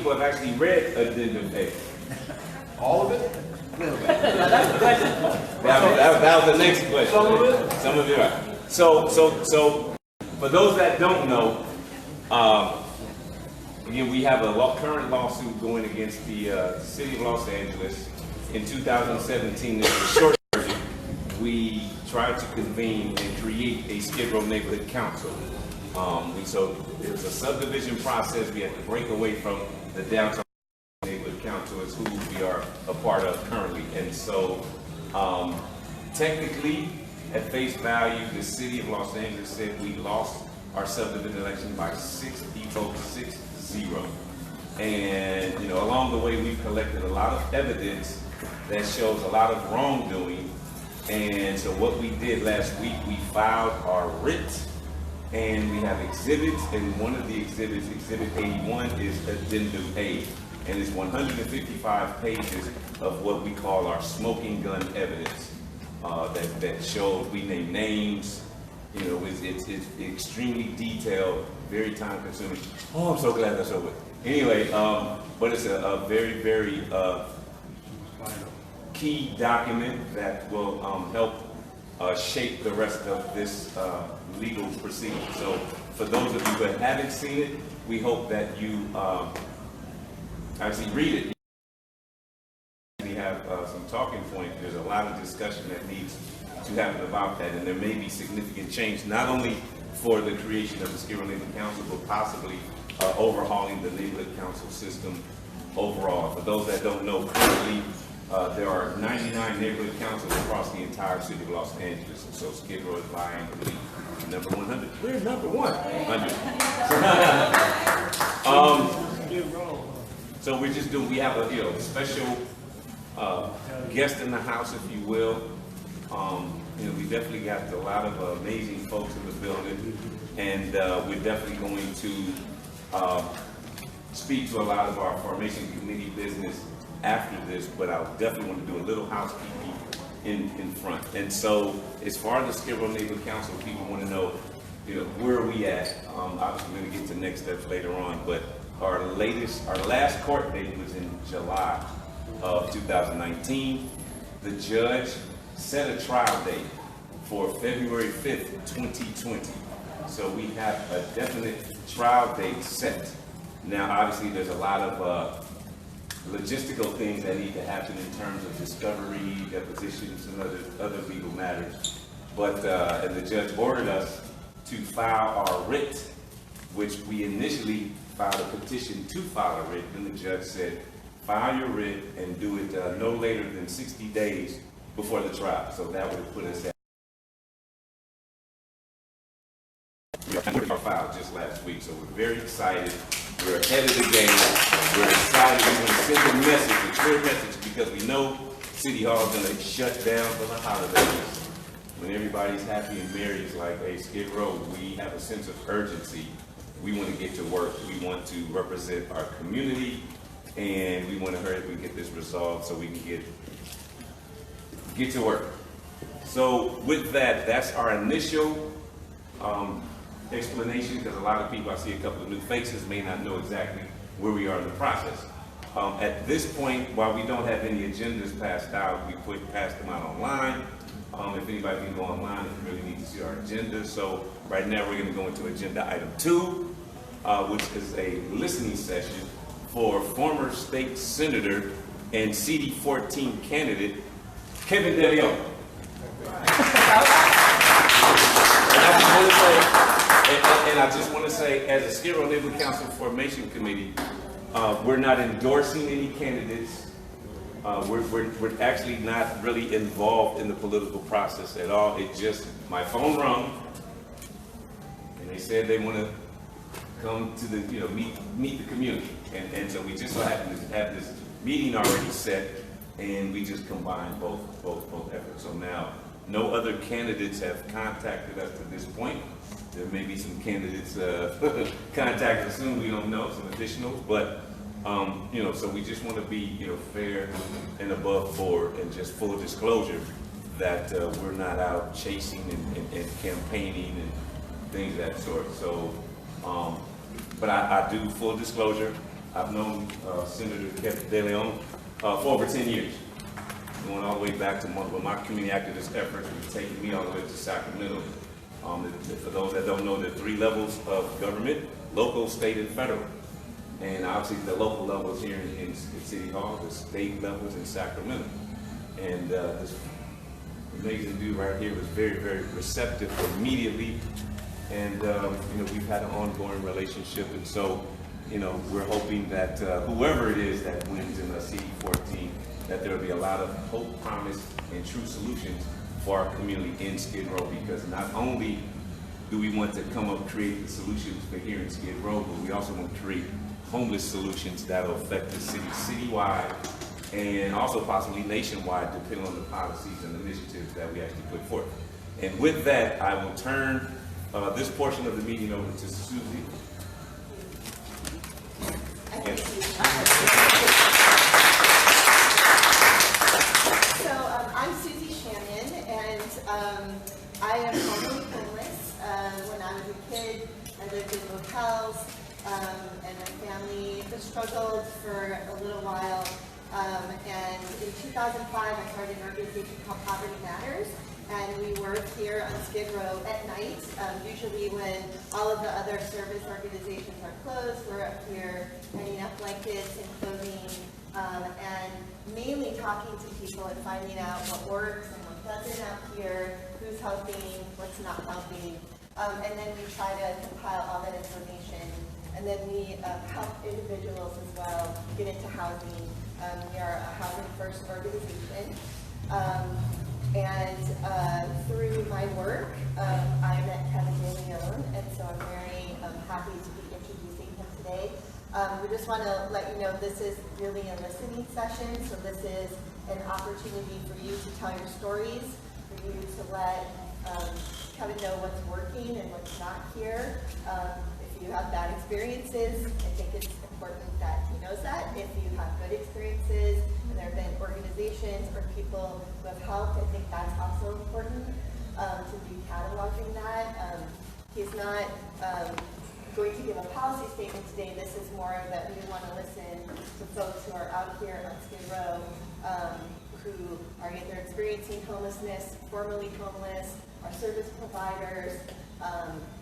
people have actually read Addendum A. All of it? That was the next question. Some of it? Some of it, right. So, for those that don't know, again, we have a current lawsuit going against the City of Los Angeles. In 2017, as a short version, we tried to convene and create a Skid Row Neighborhood Council. So it was a subdivision process. We had to break away from the downtown neighborhood council, is who we are a part of currently. And so technically, at face value, the City of Los Angeles said we lost our subdivision election by 60 votes, 6-0. And along the way, we've collected a lot of evidence that shows a lot of wrongdoing. And so what we did last week, we filed our writ, and we have exhibits, and one of the exhibits, Exhibit 81, is Addendum A, and it's 155 pages of what we call our smoking gun evidence that shows, we name names, it's extremely detailed, very time consuming. Oh, I'm so glad that's over. Anyway, but it's a very, very key document that will help shape the rest of this legal proceeding. So for those of you that haven't seen it, we hope that you actually read it. We have some talking points. There's a lot of discussion that needs to happen about that, and there may be significant change, not only for the creation of the Skid Row Neighborhood Council, but possibly overhauling the neighborhood council system overall. For those that don't know, currently there are 99 neighborhood councils across the entire city of Los Angeles, and so Skid Row is vying to be number 100. We're number 100. So we're just doing. We have a special guest in the house, if you will. We definitely got a lot of amazing folks in the building, and we're definitely going to speak to a lot of our formation committee business after this, but I definitely want to do a little housekeeping in front. And so, as far as the Skid Row Neighborhood Council, people want to know, where are we at? Obviously, we're going to get to next steps later on, but our last court date was in July of 2019. The judge set a trial date for February 5th, 2020. So we have a definite trial date set. Now, obviously, there's a lot of logistical things that need to happen in terms of discovery, depositions, and other legal matters. But and the judge ordered us to file our writ, which we initially filed a petition to file a writ, and the judge said, file your writ and do it no later than 60 days before the trial. So that would put us at our file just last week. So we're very excited. We're ahead of the game. We're excited. We want to send a message, a clear message, because we know City Hall is going to shut down for the holidays. When everybody's happy and merry, it's like, hey, Skid Row, we have a sense of urgency. We want to get to work. We want to represent our community, and we want to hurry up and get this resolved so we can get to work. So with that, that's our initial explanation, because a lot of people, I see a couple of new faces, may not know exactly where we are in the process. At this point, while we don't have any agendas passed out, we passed them out online. If anybody can go online, if you really need to see our agenda. So right now we're going to go into agenda item 2, which is a listening session for former state senator and CD14 candidate, Kevin DeLeon. And I just want to say, as a Skid Row Neighborhood Council Formation Committee, we're not endorsing any candidates. We're actually not really involved in the political process at all. It just, my phone rung, and they said they want to come to the, meet the community. And so we just so happen to have this meeting already set, and we just combined both efforts. So now, no other candidates have contacted us to this point. There may be some candidates contacted us soon. We don't know, some additionals, but so we just want to be, fair and above board, and just full disclosure that we're not out chasing and campaigning and things of that sort. So, but I do full disclosure. I've known Senator Kevin De Leon for over 10 years, going all the way back to when my community activist efforts were taking me all the way to Sacramento. For those that don't know, there are 3 levels of government: local, state, and federal. And obviously the local level is here in City Hall, the state level is in Sacramento. And this amazing dude right here was very, very receptive immediately. And we've had an ongoing relationship. And so, we're hoping that whoever it is that wins in the CD14, that there will be a lot of hope, promise, and true solutions for our community in Skid Row, because not only do we want to come up and create the solutions for here in Skid Row, but we also want to create homeless solutions that will affect the city citywide and also possibly nationwide, depending on the policies and initiatives that we actually put forth. And with that, I will turn this portion of the meeting over to Susie. I'm Susie Shannon, and I am formerly homeless. When I was a kid, I lived in hotels, and my family struggled for a little while. And in 2005, I started an organization called Poverty Matters, and we work here on Skid Row at night. Usually when all of the other service organizations are closed, we're up here handing out blankets and clothing, and mainly talking to people and finding out what works and what doesn't out here, who's helping, what's not helping, and then we try to compile all that information, and then we help individuals as well get into housing. We are a housing first organization, and through my work, I met Kevin De Leon, and so I'm very happy to be introducing him today. We just want to let you know this is really a listening session, so this is an opportunity for you to tell your stories, for you to let Kevin know what's working and what's not here. If you have bad experiences, I think it's important that he knows that. If you have good experiences and there have been organizations or people who have helped, I think that's also important to be cataloging that. He's not going to give a policy statement today. This is more that we want to listen to folks who are out here on Skid Row who are either experiencing homelessness, formerly homeless, are service providers,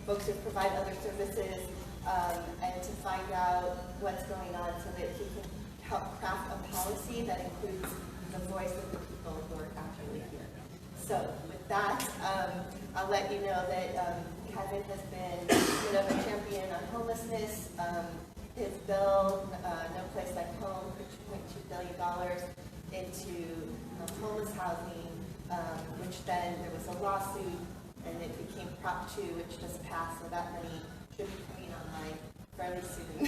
folks who provide other services, and to find out what's going on so that he can help craft a policy that includes the voice of the people who are actually here. So with that, I'll let you know that Kevin has been a champion on homelessness. His bill, No Place Like Home, put $2.2 billion into homeless housing, which then there was a lawsuit, and it became Prop 2, which just passed, so that money should be coming online fairly soon.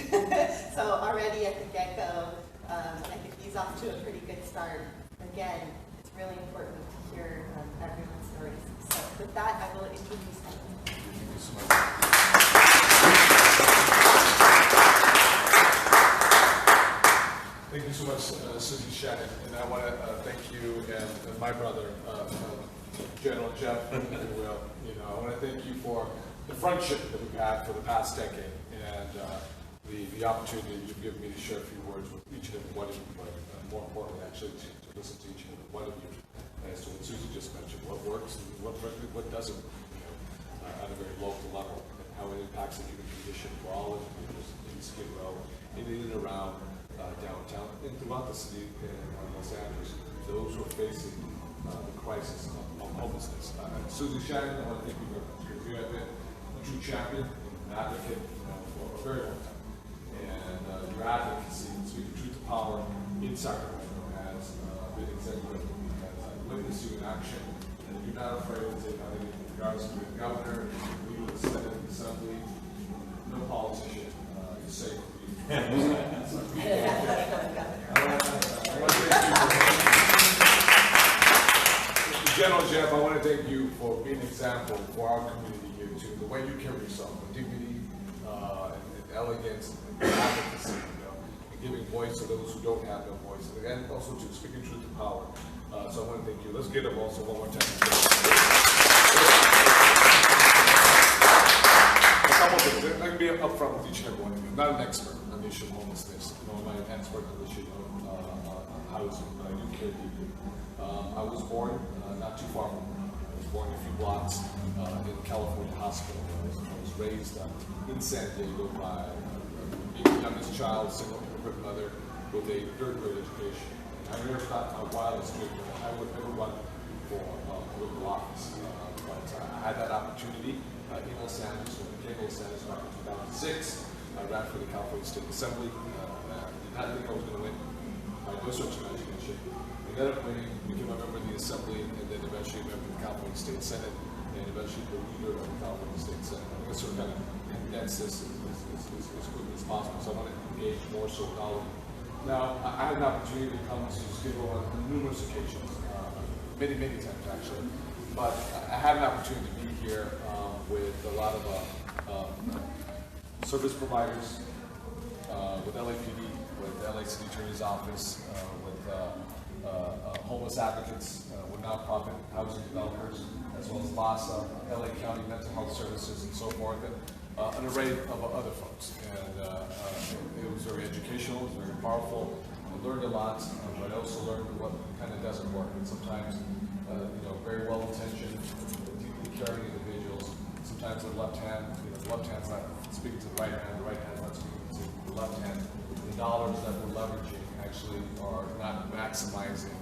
So already at the get-go, I think he's off to a pretty good start. Again, it's really important to hear everyone's stories. So with that, I will introduce him. Thank you so much, Susie Shannon, and I want to thank you and my brother, General Jeff, if you will. I want to thank you for the friendship that we've had for the past decade, and the opportunity you've given me to share a few words with each and every one of you, but more importantly, actually to listen to each and every one of you as to what Susie just mentioned, what works and what doesn't, at a very local level, and how it impacts the human condition for all of the individuals in Skid Row, in and around downtown, and throughout the city and Los Angeles, those who are facing the crisis of homelessness. Susie Shannon, I want to thank you very much, because you have been a true champion and an advocate for a very long time. And your advocacy, speaking truth to power in Sacramento, has been exemplary. I've witnessed you in action, and you're not afraid to take on anything in regards to the governor, leader of the Senate, the Assembly. No politician is safe. General Jeff, I want to thank you for being an example for our community here too. The way you carry yourself with dignity and elegance and advocacy, and giving voice to those who don't have no voice, and also to speaking truth to power. So I want to thank you. Let's get them also one more time. Let me be upfront with each and every one of you. I'm not an expert. I mean, issue of homelessness, my expert on the issue of housing, new care people. I was born not too far from here. I was born a few blocks in California Hospital. I was raised in San Diego by the youngest child, single immigrant mother with a third grade education. I never thought my wildest dream that I would ever run for political office, but I had that opportunity in Los Angeles, when I became Los Angeles back in 2006. I ran for the California State Assembly. Did not think I was going to win by no stretch of imagination. I ended up winning, became a member of the Assembly, and then eventually a member of the California State Senate, and eventually the leader of the California State Senate. I'm going to sort of kind of condense this as quickly as possible, so I want to engage more so with all of you. Now, I had an opportunity to come to Skid Row on numerous occasions, many times actually, but I had an opportunity to be here with a lot of service providers, with LAPD, with the LA City Attorney's Office, with homeless advocates, with nonprofit housing developers, as well as LASA, LA County Mental Health Services, and so forth, and an array of other folks. And it was very educational, it was very powerful. I learned a lot, but I also learned what kind of doesn't work. And sometimes, very well-intentioned, deeply caring individuals, sometimes the left hand, the left hand's not speaking to the right hand's not speaking to the left hand. The dollars that we're leveraging actually are not maximizing,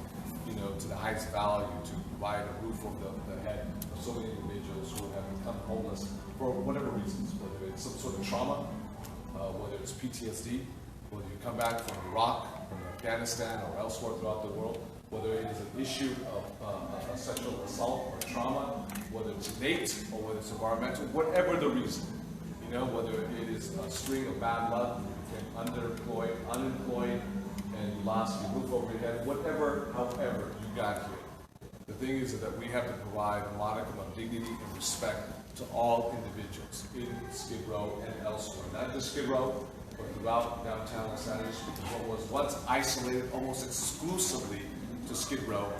to the highest value to provide a roof over the head of so many individuals who have become homeless for whatever reasons, whether it's some sort of trauma, whether it's PTSD, whether you come back from Iraq, from Afghanistan, or elsewhere throughout the world, whether it is an issue of a sexual assault or trauma, whether it's innate or whether it's environmental, whatever the reason, whether it is a string of bad luck, you became underemployed, unemployed, and you lost your roof over your head, however you got here. The thing is that we have to provide a modicum of dignity and respect to all individuals in Skid Row and elsewhere. Not just Skid Row, but throughout downtown Los Angeles, because what was once isolated almost exclusively to Skid Row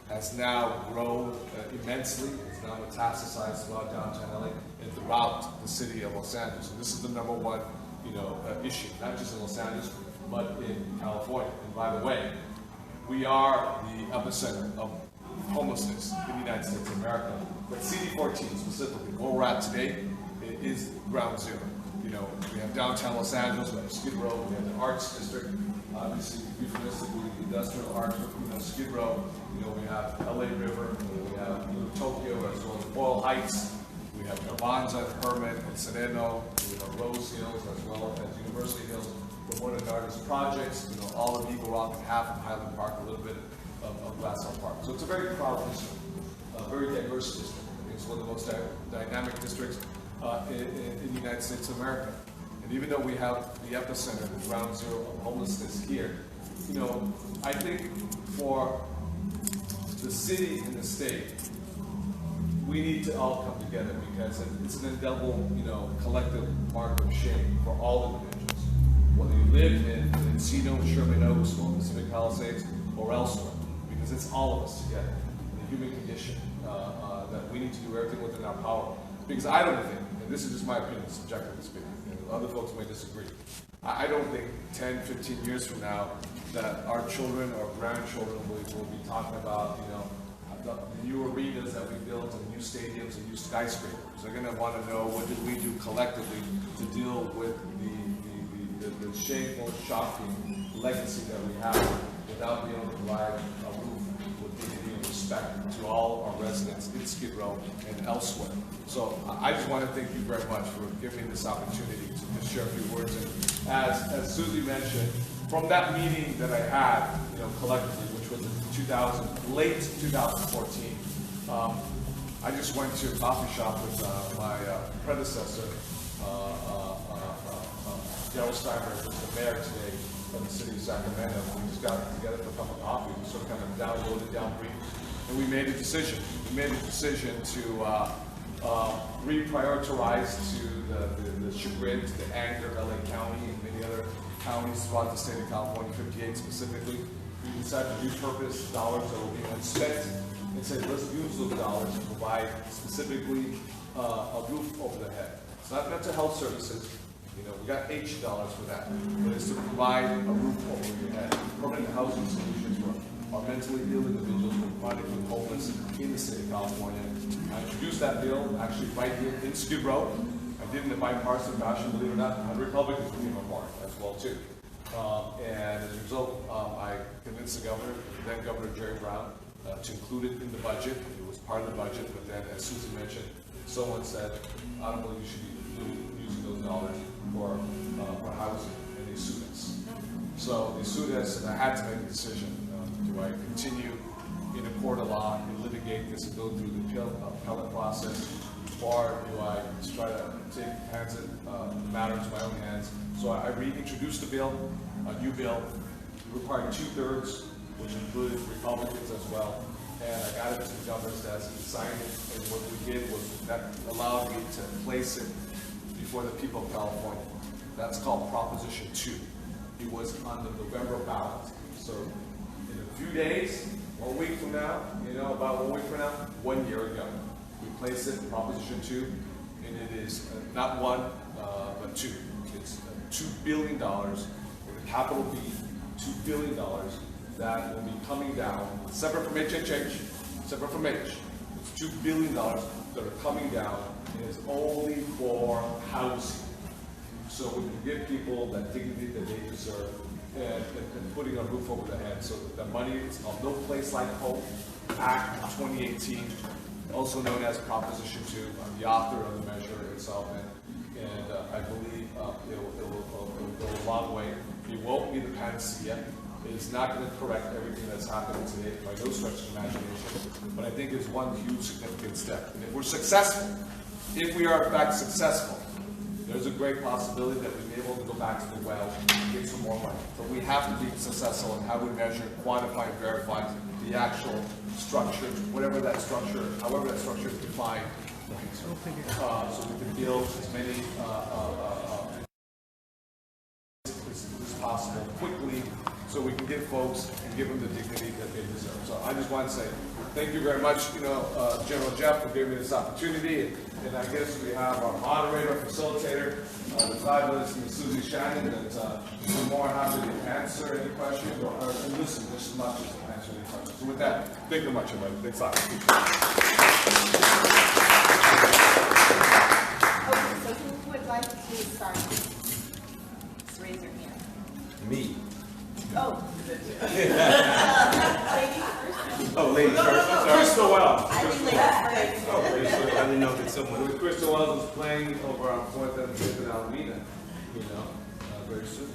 has now grown immensely. It's now metastasized throughout downtown LA and throughout the city of Los Angeles. And this is the number one, issue, not just in Los Angeles, but in California. And by the way, we are the epicenter of homelessness in the United States of America. But CD14 specifically, where we're at today, it is ground zero. We have downtown Los Angeles, we have Skid Row, we have the Arts District, obviously euphemistically the industrial arts, Skid Row, we have LA River, we have Tokyo, as well as Boyle Heights, we have Carbanza, Hermit, and Sereno, we have Rose Hills, as well as University Hills, Ramona Gardens projects, all of Eagle Rock and half of Highland Park, a little bit of Glassell Park. So it's a very proud district, a very diverse district. I think it's one of the most dynamic districts in the United States of America. And even though we have the epicenter, the ground zero of homelessness here, I think for the city and the state, we need to all come together because it's an indelible, collective mark of shame for all individuals, whether you live in Encino, Sherman Oaks, or Pacific Palisades, or elsewhere, because it's all of us together, the human condition, that we need to do everything within our power. Because I don't think, and this is just my opinion, subjectively speaking, and other folks may disagree, I don't think 10, 15 years from now that our children or grandchildren will be talking about, the new arenas that we built and new stadiums and new skyscrapers. They're going to want to know what did we do collectively to deal with the shameful, shocking legacy that we have without being able to provide a roof with dignity and respect to all our residents in Skid Row and elsewhere. So I just want to thank you very much for giving me this opportunity to share a few words. And as Susie mentioned, from that meeting that I had, collectively, which was in late 2014, I just went to a coffee shop with my predecessor, Darrell Steinberg, who's the mayor today of the city of Sacramento. We just got together for a cup of coffee. We sort of kind of downloaded, downbriefed, and we made a decision. We made a decision to reprioritize to the chagrin, to the anger of LA County and many other counties throughout the state of California, 58 specifically. We decided to repurpose dollars that were being unspent and said, let's use those dollars to provide specifically a roof over the head. It's not mental health services, You know, we got $80 for that. But it's to provide a roof over your head, permanent housing solutions for our mentally ill individuals who are chronically homeless in the state of California. I introduced that bill actually right here in Skid Row. I did it in a bipartisan fashion, believe it or not, 100 Republicans came on board as well too. And as a result, I convinced the governor, then Governor Jerry Brown, to include it in the budget. It was part of the budget, but then, as Susan mentioned, someone said, I don't believe you should be using those dollars for housing and they sued us. So they sued us, and I had to make a decision. Do I continue in a court of law and litigate this and go through the appellate process, or do I just try to take the matter into my own hands? So I reintroduced the bill, a new bill. It required 2/3, which included Republicans as well. And I got it to the governor's desk, he signed it, and what we did was that allowed me to place it before the people of California. That's called Proposition 2. It was on the November ballot. So in a few days, 1 week from now, about 1 week from now, 1 year ago, we placed it in Proposition 2, and it is not one, but two. It's $2 billion with a capital B, $2 billion that will be coming down, separate from HHH, separate from H. It's $2 billion that are coming down, and it's only for housing. So we can give people that dignity that they deserve, and putting a roof over their head. So the money is called No Place Like Home Act 2018, also known as Proposition 2. I'm the author of the measure itself, and I believe it will go a long way. It won't be the panacea. It's not going to correct everything that's happening today by no stretch of imagination, but I think it's one huge significant step. And if we're successful, if we are in fact successful, there's a great possibility that we'll be able to go back to the well and get some more money. But we have to be successful in how we measure, quantify, and verify the actual structure, whatever that structure, however that structure is defined, so we can build as many as possible quickly, so we can get folks and give them the dignity that they deserve. So I just want to say thank you very much, General Jeff, for giving me this opportunity. And I guess we have our moderator, facilitator, the fabulous Ms. Susie Shannon, and we're more happy to answer any questions or listen just as much as to answer any questions. So with that, thank you very much, everybody. Thanks a lot. Okay, so who would like to start? Just raise your hand. Me. Oh. Ladies first. Oh, ladies first. I'm sorry. Crystal Wells. I think ladies first. Oh, Crystal. I didn't know that someone. Crystal Wells is playing over on 4th and 5th in Alameda, very soon.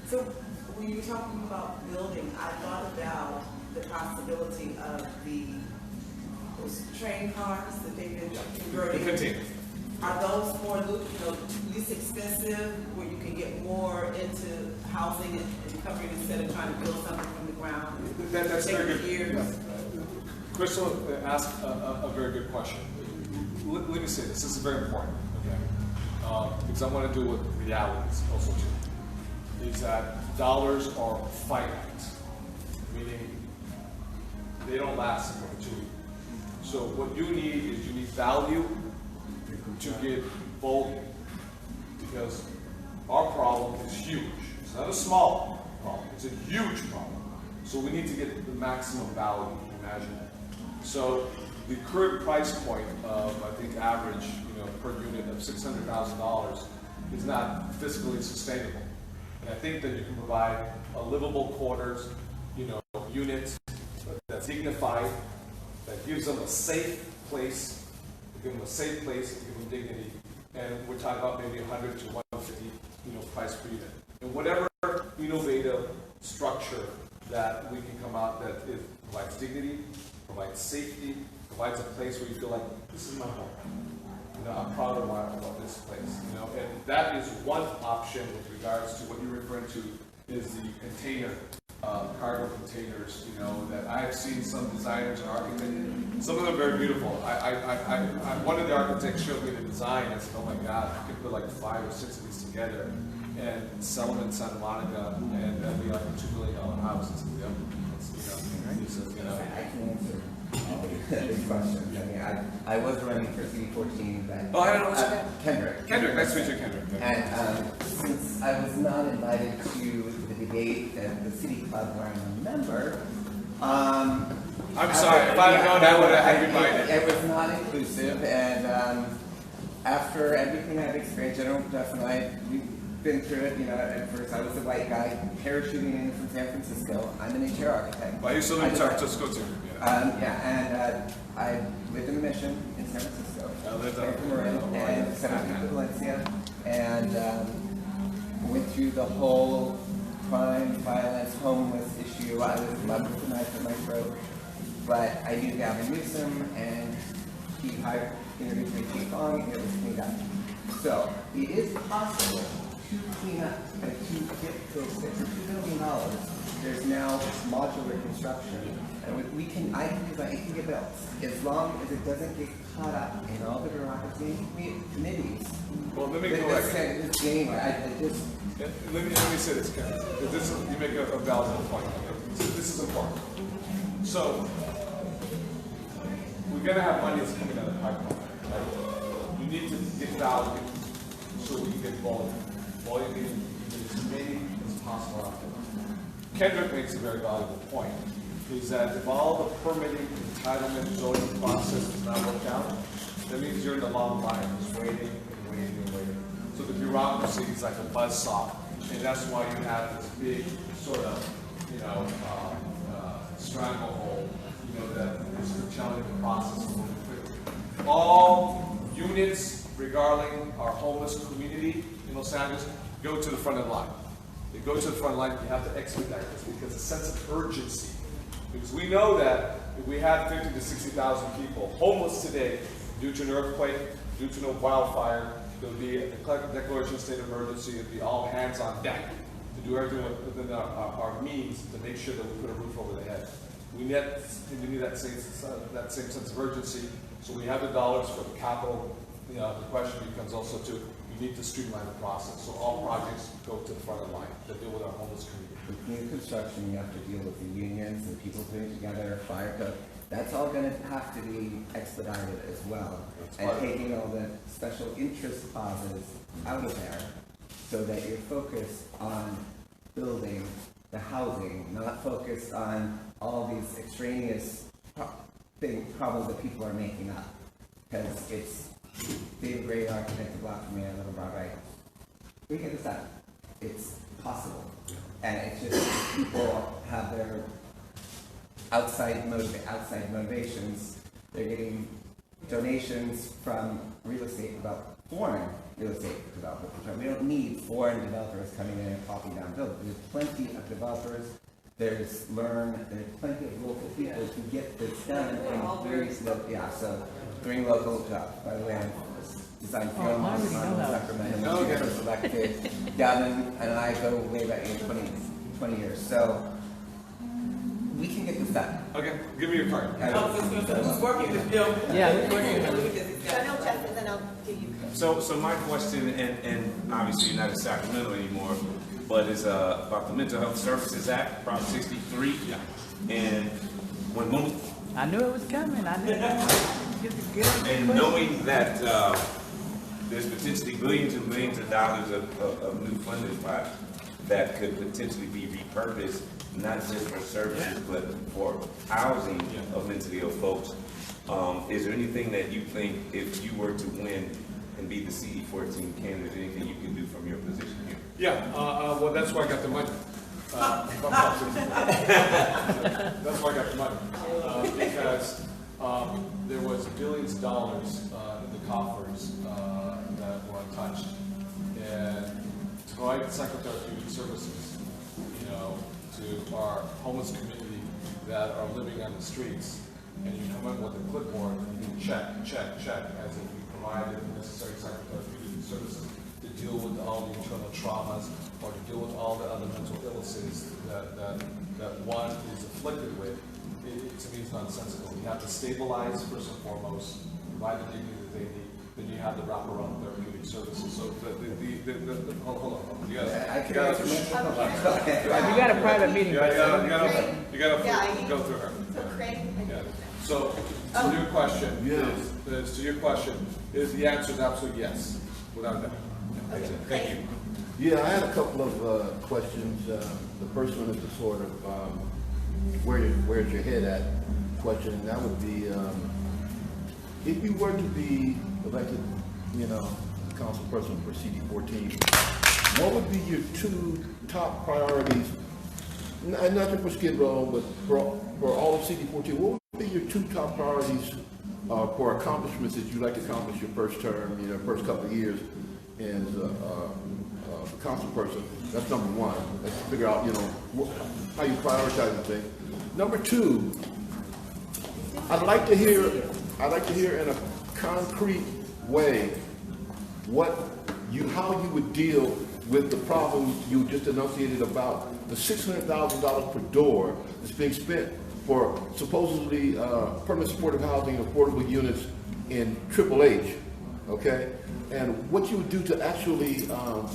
So when you were talking about building, I thought about the possibility of those train cars that they've been converting. The container. Are those more, least expensive, where you can get more into housing and covering instead of trying to build something from the ground? That's very good. Years. Crystal asked a very good question. Let me say this. This is very important, okay? Because I want to deal with realities also too. Is that dollars are finite, meaning they don't last in perpetuity. So what you need is you need value to get volume, because our problem is huge. It's not a small problem, it's a huge problem. So we need to get the maximum value you can imagine. So the current price point of, I think, average, per unit of $600,000 is not fiscally sustainable. And I think that you can provide a livable quarters, unit that's dignified, that gives them a safe place, give them a safe place, give them dignity, and we're talking about maybe 100 to 150, price per unit. And whatever innovative structure that we can come out that provides dignity, provides safety, provides a place where you feel like this is my home. I'm proud of this place. And that is one option with regards to what you're referring to is the container, cargo containers. That I have seen some designers and architects. Some of them are very beautiful. One of the architects showed me the design. I said, "Oh my God, you could put like 5 or 6 of these together and sell them in Santa Monica, and that'd be like a $2 million house." He says, Big questions. I mean, I was running for CD14, but Oh, I don't know what's your name? Kendrick. Kendrick, nice to meet you, Kendrick. And since I was not invited to the debate at the city club where I'm a member, I'm sorry, if I'd have known, I would have had you invited. It was not inclusive, and after everything I've experienced, General Jeff and I, we've been through it. You know, at first I was a white guy parachuting in from San Francisco. I'm an HR architect. Well, you still in San Francisco too. I lived in the Mission in San Francisco. I lived Came up from Marin and sent to Valencia, and went through the whole crime, violence, homeless issue. I was in love with the knife at my throat, but I knew Gavin Newsom, and he introduced me to Chief Fong, and it was cleaned up. So it is possible to clean up and to get those $6 or $2 million. There's now modular construction, and we can, I can design, it can get built, as long as it doesn't get caught up in all the bureaucracy committees. Well, let me go back. Let me say this, Ken. You make a valid point. This is important. So, we're gonna have money that's coming out of the pipeline, right? You need to get value so we can get volume. Volume means as many as possible out there. Kendrick makes a very valuable point, is that if all the permitting, entitlement, zoning process is not worked out, that means you're in the long line, just waiting and waiting and waiting. So the bureaucracy is like a buzzsaw, and that's why you have this big sort of, stranglehold, that is curtailing the process moving quickly. All units regarding our homeless community in Los Angeles go to the front of the line. They go to the front line, you have to expedite this because a sense of urgency. Because we know that if we have 50 to 60,000 people homeless today due to an earthquake, due to no wildfire, there'll be a declaration of state of emergency, it'll be all hands on deck to do everything within our means to make sure that we put a roof over the head. We need that same sense of urgency, so we have the dollars for the capital. The question becomes also too, we need to streamline the process, so all projects go to the front of the line to deal with our homeless community. With new construction, you have to deal with the unions and people putting together a fire code. That's all going to have to be expedited as well. And taking all the special interest clauses out of there so that you're focused on building the housing, not focused on all these extraneous problems that people are making up. Because it's David Gray, architect, a block from me, I live on Broadway. We get this done. It's possible. And it's just people have their outside motivations. They're getting donations from foreign real estate developers. We don't need foreign developers coming in and popping down buildings. There's plenty of developers. There's plenty of local people to get this done and bring local jobs. By the way, I'm designed film on Sacramento. We were selected. Gavin and I go way back in 20 years. So we can get this done. Okay, give me your card. Who's working with Bill? Yeah. General Jeff, and then I'll give you. So my question, and obviously you're not in Sacramento anymore, but it's about the Mental Health Services Act, Prop 63. Yeah. And when I knew it was coming. I knew it. and knowing that there's potentially billions and millions of dollars of new funding spots that could potentially be repurposed, not just for services, but for housing of mentally ill folks. Is there anything that you think, if you were to win and be the CD14 candidate, anything you can do from your position here? Yeah, well, that's why I got the money. That's why I got the money. Because there was billions of dollars in the coffers that were untouched. And to provide psychotherapeutic services, to our homeless community that are living on the streets, and you come in with a clipboard and you check, as if you provided the necessary psychotherapeutic services to deal with all the internal traumas or to deal with all the other mental illnesses that one is afflicted with. To me, it's nonsensical. You have to stabilize first and foremost, provide the dignity that they need. Then you have the wraparound therapeutic services. So hold on. You You got a private meeting. gotta Yeah, go through her. So Craig, Yeah. So, to your question, is the answer is absolutely yes, without a doubt. Okay, Thank you. Yeah, I had a couple of questions. The first one is the sort of where's your head at question, and that would be if you were to be elected, council person for CD14, what would be your two top priorities? And not just for Skid Row, but for all of CD14, what would be your two top priorities for accomplishments that you'd like to accomplish your first term, first couple of years as a council person? That's number one. Let's figure out, how you prioritize the thing. Number two, I'd like to hear in a concrete way how you would deal with the problem you just enunciated about the $600,000 per door that's being spent for supposedly permanent supportive housing and affordable units in Triple H, okay? And what you would do to actually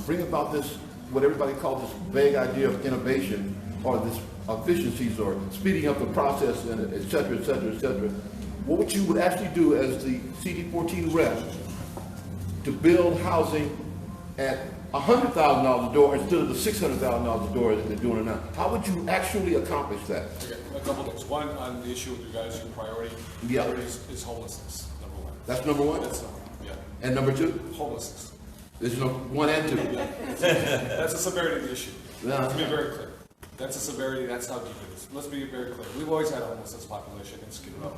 bring about this, what everybody calls this vague idea of innovation, or this efficiencies, or speeding up the process, and et cetera, et cetera, et cetera. What you would actually do as the CD14 rep to build housing at $100,000 a door instead of the $600,000 a door that they're doing now? How would you actually accomplish that? Okay, a couple things. One, on the issue with regards to priority, Yeah. priority is homelessness, number one. That's number one? That's number one, yeah. And number two? Homelessness. There's no one and two. That's the severity of the issue. Yeah. Let's be very clear. That's the severity, that's how deep it is. Let's be very clear. We've always had a homelessness population in Skid Row,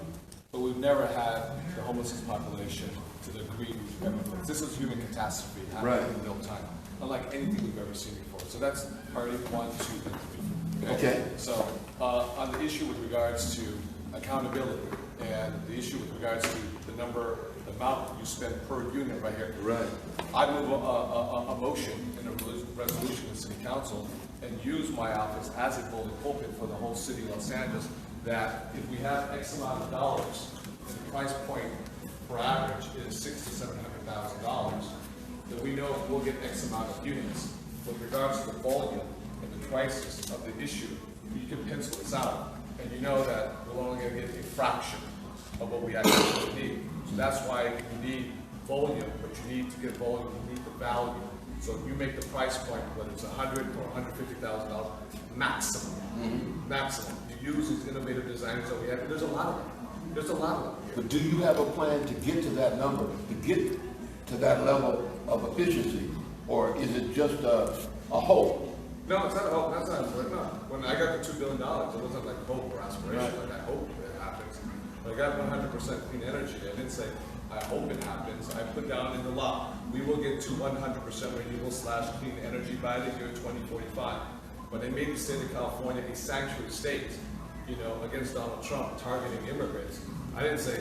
but we've never had the homelessness population to the degree we've ever faced. This is human catastrophe happening in real time, unlike anything we've ever seen before. So that's priority 1, 2, and 3. Okay. So on the issue with regards to accountability and the issue with regards to the amount you spend per unit right here. Right. I move a motion in a resolution in City Council and use my office as a bully pulpit for the whole city of Los Angeles, that if we have X amount of dollars, and the price point per average is $600,000 to $700,000, that we know we'll get X amount of units. With regards to the volume and the prices of the issue, you can pencil this out, and you know that we're only going to get a fraction of what we actually need. So that's why you need volume, but you need to get volume, you need the value. So if you make the price point, whether it's $100,000 or $150,000 maximum, maximum. You use these innovative designs that we have, and there's a lot of them. There's a lot of them here. But do you have a plan to get to that number, to get to that level of efficiency? Or is it just a hope? No, it's not a hope. That's not no. When I got the $2 billion, it wasn't like hope or aspiration. Right. Like I hope it happens. But I got 100% clean energy. I didn't say I hope it happens. I put down in the law, we will get to 100% renewable/clean energy by the year 2045. When they made the state of California a sanctuary state, against Donald Trump targeting immigrants, I didn't say,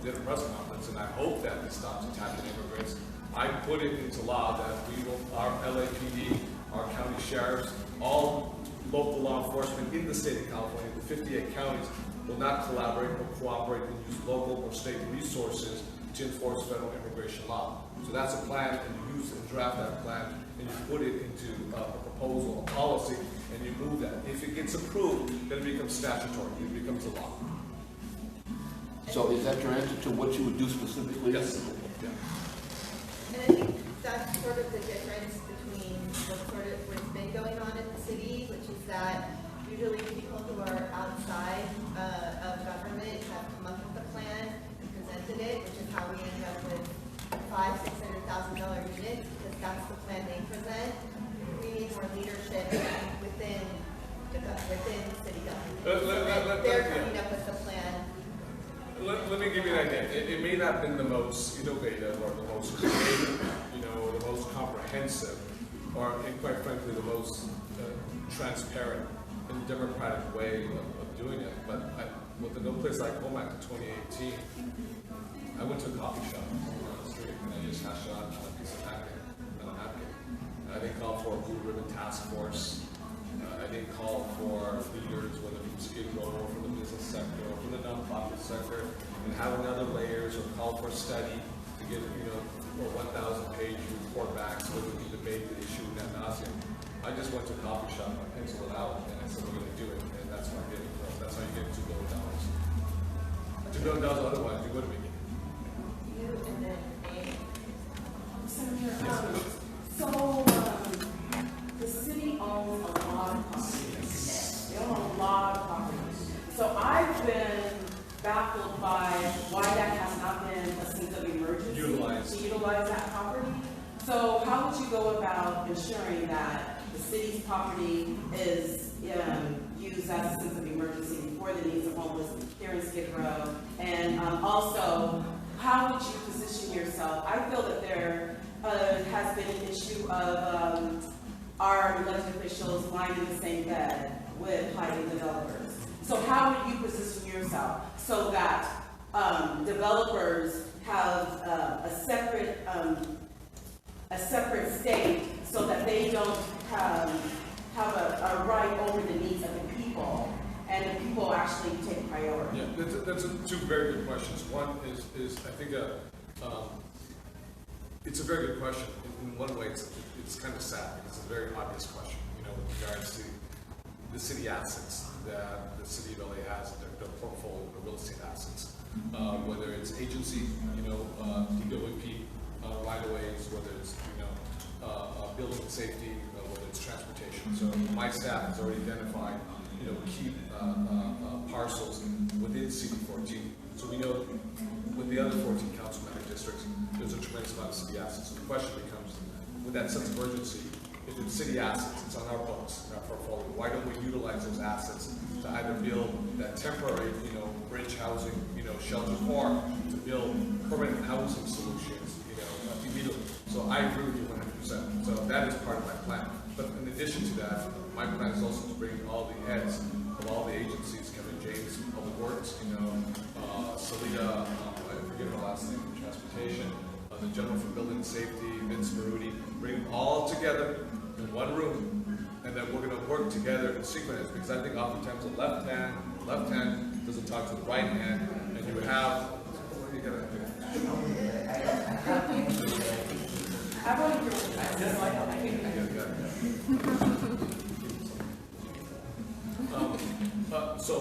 did a press conference and I hope that it stops attacking immigrants. I put it into law that we will, our LAPD, our county sheriffs, all local law enforcement in the state of California, the 58 counties, will not collaborate or cooperate and use local or state resources to enforce federal immigration law. So that's a plan, and you use and draft that plan, and you put it into a proposal, a policy, and you move that. If it gets approved, then it becomes statutory, it becomes a law. So is that your answer to what you would do specifically? Yes. Yeah. And I think that's sort of the difference between what's been going on in the city, which is that usually people who are outside of government have come up with a plan and presented it, which is how we end up with $500,000-$600,000 units, because that's the plan they present. We need more leadership within city government. They're coming up with the plan. Let me give you an idea. It may not have been the most innovative or the most creative, or the most comprehensive, or quite frankly, the most transparent and democratic way of doing it. But with the No Place Like Home Act of 2018, I went to a coffee shop on the street and I just hashed it out on a piece of napkin, on a napkin. I didn't call for a blue ribbon task force. I didn't call for leaders, whether from Skid Row or from the business sector or from the nonprofit sector, and having other layers, or call for a study to get, a 1,000-page report back so that we can debate the issue ad nauseam. I just went to a coffee shop, I penciled it out, and I said, we're going to do it, and that's how I did it. That's how you get $2 billion. To build those, otherwise you wouldn't make it. You and then A. Senator, the city owns a lot of properties. They own a lot of properties. So I've been baffled by why that has not been a sense of emergency to utilize that property. So how would you go about ensuring that the city's property is used as a sense of emergency for the needs of homeless here in Skid Row? And also, how would you position yourself? I feel that there has been an issue of our elected officials lying in the same bed with hiding developers. So how would you position yourself so that developers have a separate state so that they don't have a right over the needs of the people, and the people actually take priority? Yeah, that's two very good questions. One is I think it's a very good question. In one way, it's kind of sad because it's a very obvious question, with regards to the city assets that the city of LA has, their portfolio of real estate assets, whether it's agency, DWP, right-of-ways, whether it's, building safety, whether it's transportation. So my staff has already identified, key parcels within CD14. So we know with the other 14 council managed districts, there's a tremendous amount of city assets. So the question becomes, with that sense of urgency, if it's city assets, it's on our books, in our portfolio, why don't we utilize those assets to either build that temporary, bridge housing, shelter, or to build permanent housing solutions, immediately. So I agree with you 100%. So that is part of my plan. But in addition to that, my plan is also to bring all the heads of all the agencies, Kevin James, Public Works, Salida, I forget her last name, Transportation, the General for Building Safety, Vince Maruti, bring them all together in one room, and then we're going to work together in sequence, because I think oftentimes the left hand doesn't talk to the right hand, and you have, what are you going to do? I want to hear what you guys say, so I know I can So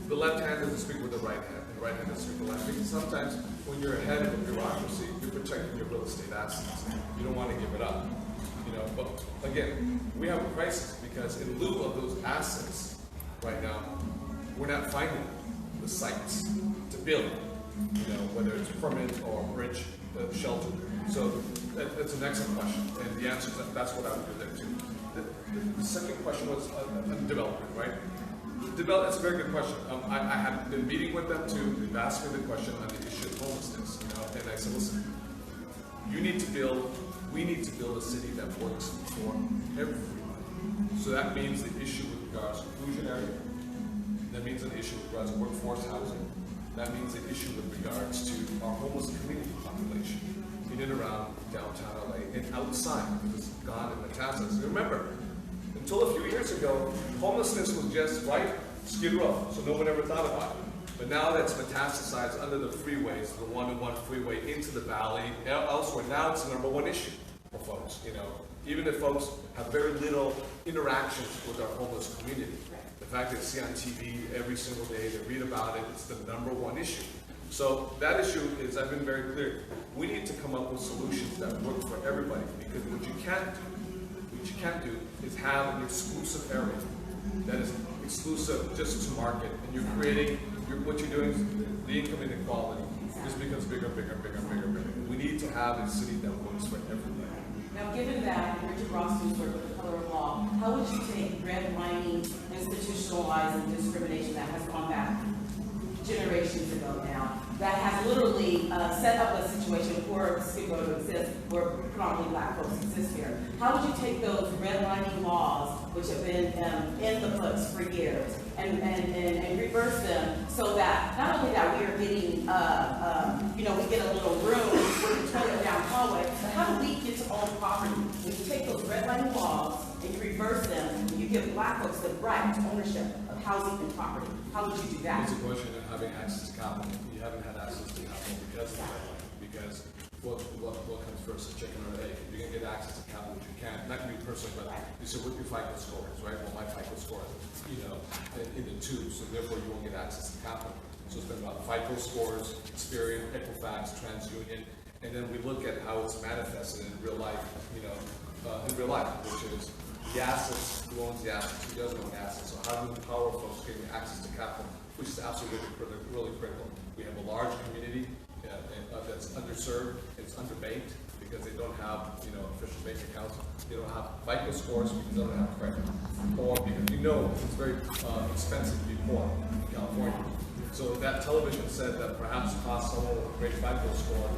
the left hand doesn't speak with the right hand, the right hand doesn't speak with the left. Because sometimes when you're ahead of a bureaucracy, you're protecting your real estate assets. You don't want to give it up. But again, we have a crisis because in lieu of those assets right now, we're not finding the sites to build, whether it's permanent or bridge, shelter. So that's an excellent question, and the answer is that's what I would do there too. The second question was development, right? That's a very good question. I have been meeting with them too. They've asked me the question on the issue of homelessness, and I said, listen, we need to build a city that works for everybody. So that means the issue with regards to inclusionary, that means an issue with regards to workforce housing, that means an issue with regards to our homeless community population in and around downtown LA and outside, because it's gone and metastasized. Remember, until a few years ago, homelessness was just Skid Row, so no one ever thought about it. But now that's metastasized under the freeways, the 101 freeway into the valley, elsewhere. Now it's the #1 issue for folks. Even if folks have very little interactions with our homeless community, the fact that they see on TV every single day, they read about it, it's the #1 issue. So that issue is, I've been very clear. We need to come up with solutions that work for everybody, because what you can't do is have an exclusive area that is exclusive just to market, and you're creating, what you're doing is the income inequality just becomes bigger. We need to have a city that works for everybody. Now, given that Richard Ross's work with the color of law, how would you take redlining, institutionalizing discrimination that has gone back generations ago now, that has literally set up a situation for Skid Row to exist, where predominantly black folks exist here? How would you take those redlining laws, which have been in the books for years, and reverse them so that not only that we are getting, we get a little room with the toilet down hallway, but how do we get to own property? When you take those redlining laws and you reverse them, you give black folks the right to ownership of housing and property. How would you do that? It's a question of having access to capital. You haven't had access to capital because of that. Because what comes first, the chicken or the egg? If you're going to get access to capital, which you can't, not you personally, but you said what your FICO score is, right? Well, my FICO score is, in the tubes, so therefore you won't get access to capital. So it's been about FICO scores, Experian, Equifax, TransUnion, and then we look at how it's manifested in real life, in real life, which is the assets, who owns the assets, who doesn't own the assets, so how do we empower folks getting access to capital, which is absolutely really critical. We have a large community that's underserved, it's underbanked because they don't have, official bank accounts, they don't have FICO scores because they don't have credit, or because it's very expensive to be poor in California. So that television said that perhaps cost someone with a great FICO score,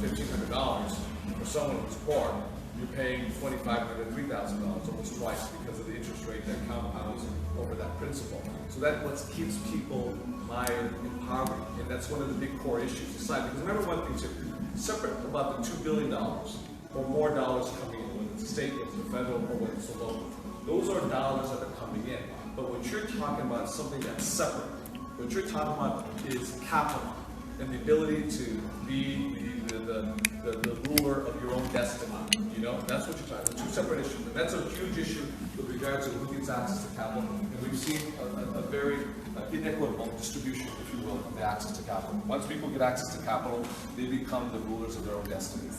$1,500, for someone who's poor, you're paying $2,500, $3,000, almost twice because of the interest rate that compounds over that principal. So that's what keeps people mired in poverty, and that's one of the big core issues inside. Because remember one thing too, separate about the $2 billion or more dollars coming in, whether it's the state, whether it's the federal, or whether it's the local. Those are dollars that are coming in. But what you're talking about is something that's separate. What you're talking about is capital and the ability to be the ruler of your own destiny. That's what you're talking about. Two separate issues. And that's a huge issue with regards to who gets access to capital. And we've seen a very inequitable distribution, if you will, of the access to capital. Once people get access to capital, they become the rulers of their own destiny.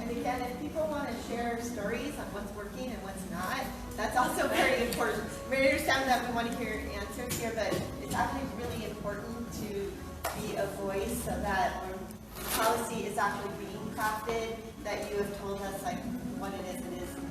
And again, if people want to share stories on what's working and what's not, that's also very important. We understand that we want to hear answers here, but it's actually really important to be a voice so that when policy is actually being crafted, that you have told us what it is and isn't.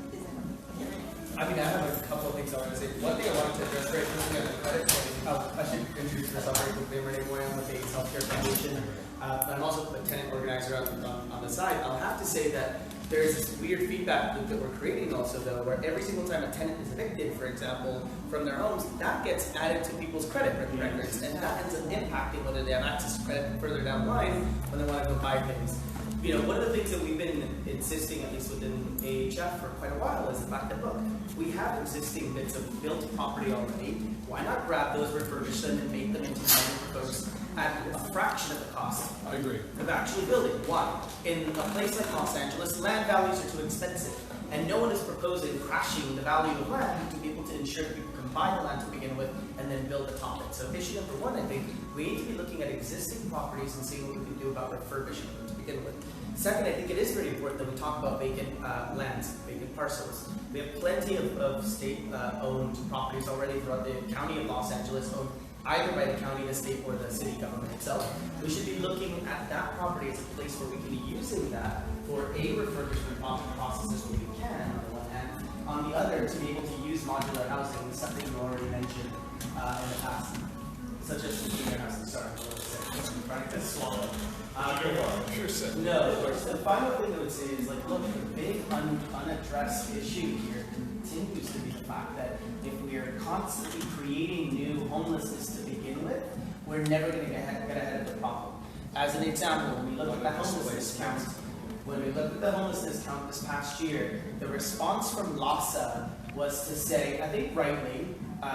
I mean, I have a couple of things I want to say. One thing I wanted to address very quickly on the credit point, I should introduce myself very quickly. My name is William with the AIDS Healthcare Foundation. But I'm also a tenant organizer on the side. I'll have to say that there's this weird feedback loop that we're creating also, though, where every single time a tenant is evicted, for example, from their homes, that gets added to people's credit records, and that ends up impacting whether they have access to credit further down the line when they want to go buy things. One of the things that we've been insisting, at least within AHF for quite a while, is the fact that, look, we have existing bits of built property already. Why not grab those, refurbish them, and make them into housing for folks at a fraction of the cost I agree. of actually building? Why? In a place like Los Angeles, land values are too expensive, and no one is proposing crashing the value of land to be able to ensure that people can buy the land to begin with and then build atop it. So issue number one, I think, we need to be looking at existing properties and seeing what we can do about refurbishing them to begin with. Second, I think it is very important that we talk about vacant lands, vacant parcels. We have plenty of state-owned properties already throughout the county of Los Angeles, owned either by the county, the state, or the city government itself. We should be looking at that property as a place where we can be using that for a refurbishment processes where we can, on the one hand. On the other, to be able to use modular housing, something you already mentioned in the past, such as senior housing. Sorry, I'm a little sick. I'm trying to swallow. No, the final thing I would say is, look, the big unaddressed issue here continues to be the fact that if we are constantly creating new homelessness to begin with, we're never going to get ahead of the problem. As an example, when we look at the homelessness count, this past year, the response from LASA was to say, I think rightly,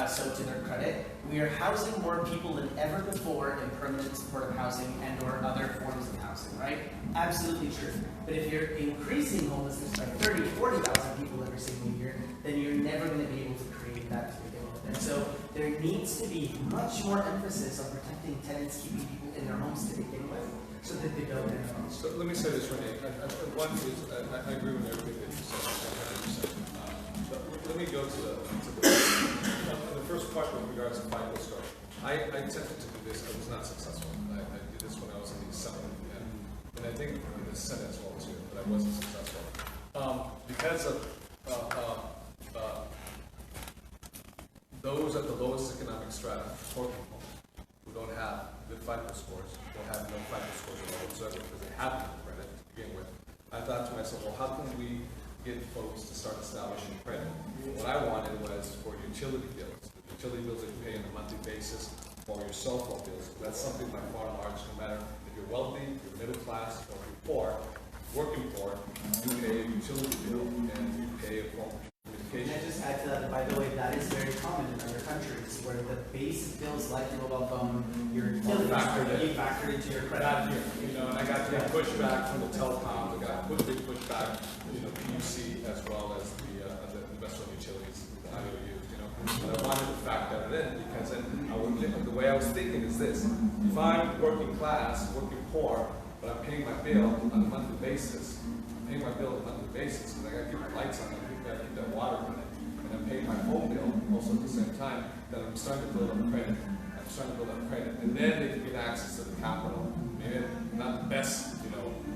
so to their credit, we are housing more people than ever before in permanent supportive housing and or other forms of housing, right? Absolutely true. But if you're increasing homelessness by 30,000 to 40,000 people every single year, then you're never going to be able to create that to begin with. And so there needs to be much more emphasis on protecting tenants, keeping people in their homes to begin with, so that they don't their homes. So let me say this, Renee. One is, I agree with everything that you said, 100%. But let me go to the first part with regards to FICO score. I attempted to do this. I was not successful. I did this when I was in the Assembly, and I think in the Senate as well too, but I wasn't successful because of those at the lowest economic strata, poor people who don't have good FICO scores, don't have no FICO scores at all whatsoever because they have no credit to begin with. I thought to myself, well, how can we get folks to start establishing credit? What I wanted was for utility bills, the utility bills that you pay on a monthly basis, or your cell phone bills. That's something by far and large, no matter if you're wealthy, you're middle class, or you're poor, working poor, you pay a utility bill and you pay a form of communication. Can I just add to that, by the way, that is very common in other countries, where the basic bills like your mobile phone, your utility factored into your credit. Not here, and I got pushback from the telecom, I got big pushback, PUC as well as the investment utilities, the IOUs, but I wanted to factor that in because then the way I was thinking is this: if I'm working class, working poor, but I'm paying my bill on a monthly basis, and I gotta keep my lights on, I gotta keep that water running, and I'm paying my phone bill also at the same time, then I'm starting to build up credit. And then they can get access to the capital. Maybe not the best,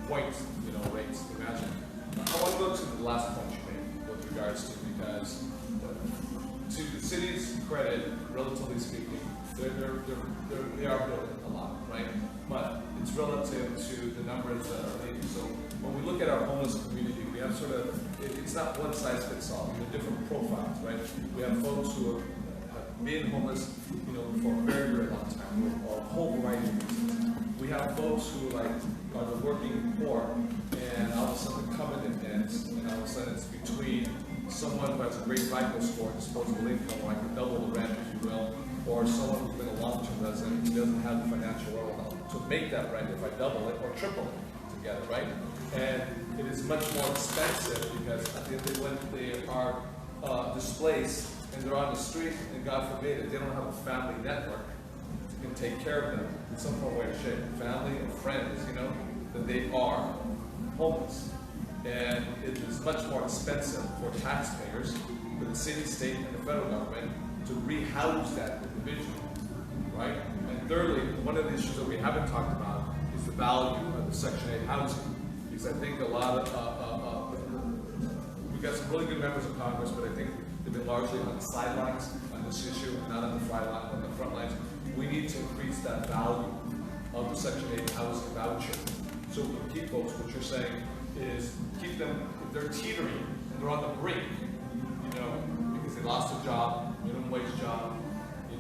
points, rates, imagine. I want to go to the last point you made with regards to, because to the city's credit, relatively speaking, they are building a lot, right? But it's relative to the numbers that are leaving. So when we look at our homeless community, we have sort of, it's not one size fits all. We have different profiles, right? We have folks who have been homeless, for a very, very long time, or a whole variety of reasons. We have folks who are the working poor, and all of a sudden come in advance, and all of a sudden it's between someone who has a great FICO score, disposable income, or I can double the rent, if you will, or someone who's been a long-term resident who doesn't have the financial wherewithal to make that rent if I double it or triple it together, right? And it is much more expensive because at the end of the day, when they are displaced and they're on the street, and God forbid, if they don't have a family network that can take care of them in some form, way, or shape, family or friends, that they are homeless. And it is much more expensive for taxpayers, for the city, state, and the federal government to rehouse that individual, right? And thirdly, one of the issues that we haven't talked about is the value of the Section 8 housing. Because I think a lot of, we've got some really good members of Congress, but I think they've been largely on the sidelines on this issue, and not on the front lines. We need to increase that value of the Section 8 housing voucher. So we can keep folks, what you're saying is keep them, if they're teetering and they're on the brink, because they lost a job, minimum wage job, they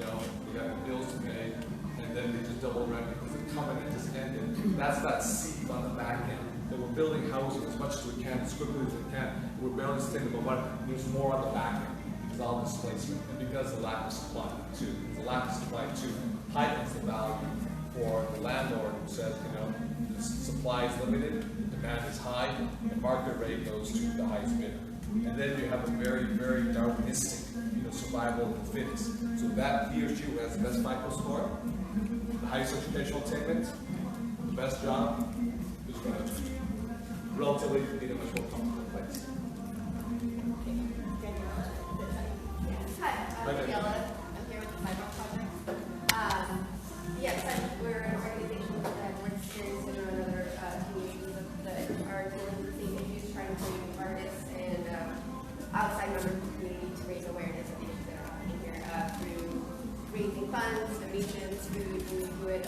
got bills to pay, and then they just double rent because the covenant just ended. That's that seed on the back end. That we're building housing as much as we can, as quickly as we can. We're barely staying about one. There's more on the back end because of all displacement and because of the lack of supply too. The lack of supply too heightens the value for the landlord who says, the supply is limited, the demand is high, the market rate goes to the highest bidder. And then you have a very, very Darwinistic, survival of the fittest. So that he or she who has the best FICO score, the highest educational attainment, the best job, is going to relatively be in a much more comfortable place. Hi, I'm Daniela. I'm here with the Sidewalk Project. We're an organization that we're experiencing in other communities that are dealing with the same issues, trying to bring artists and outside members of the community to raise awareness of the issues that are happening here through raising funds, donations, food, and we do it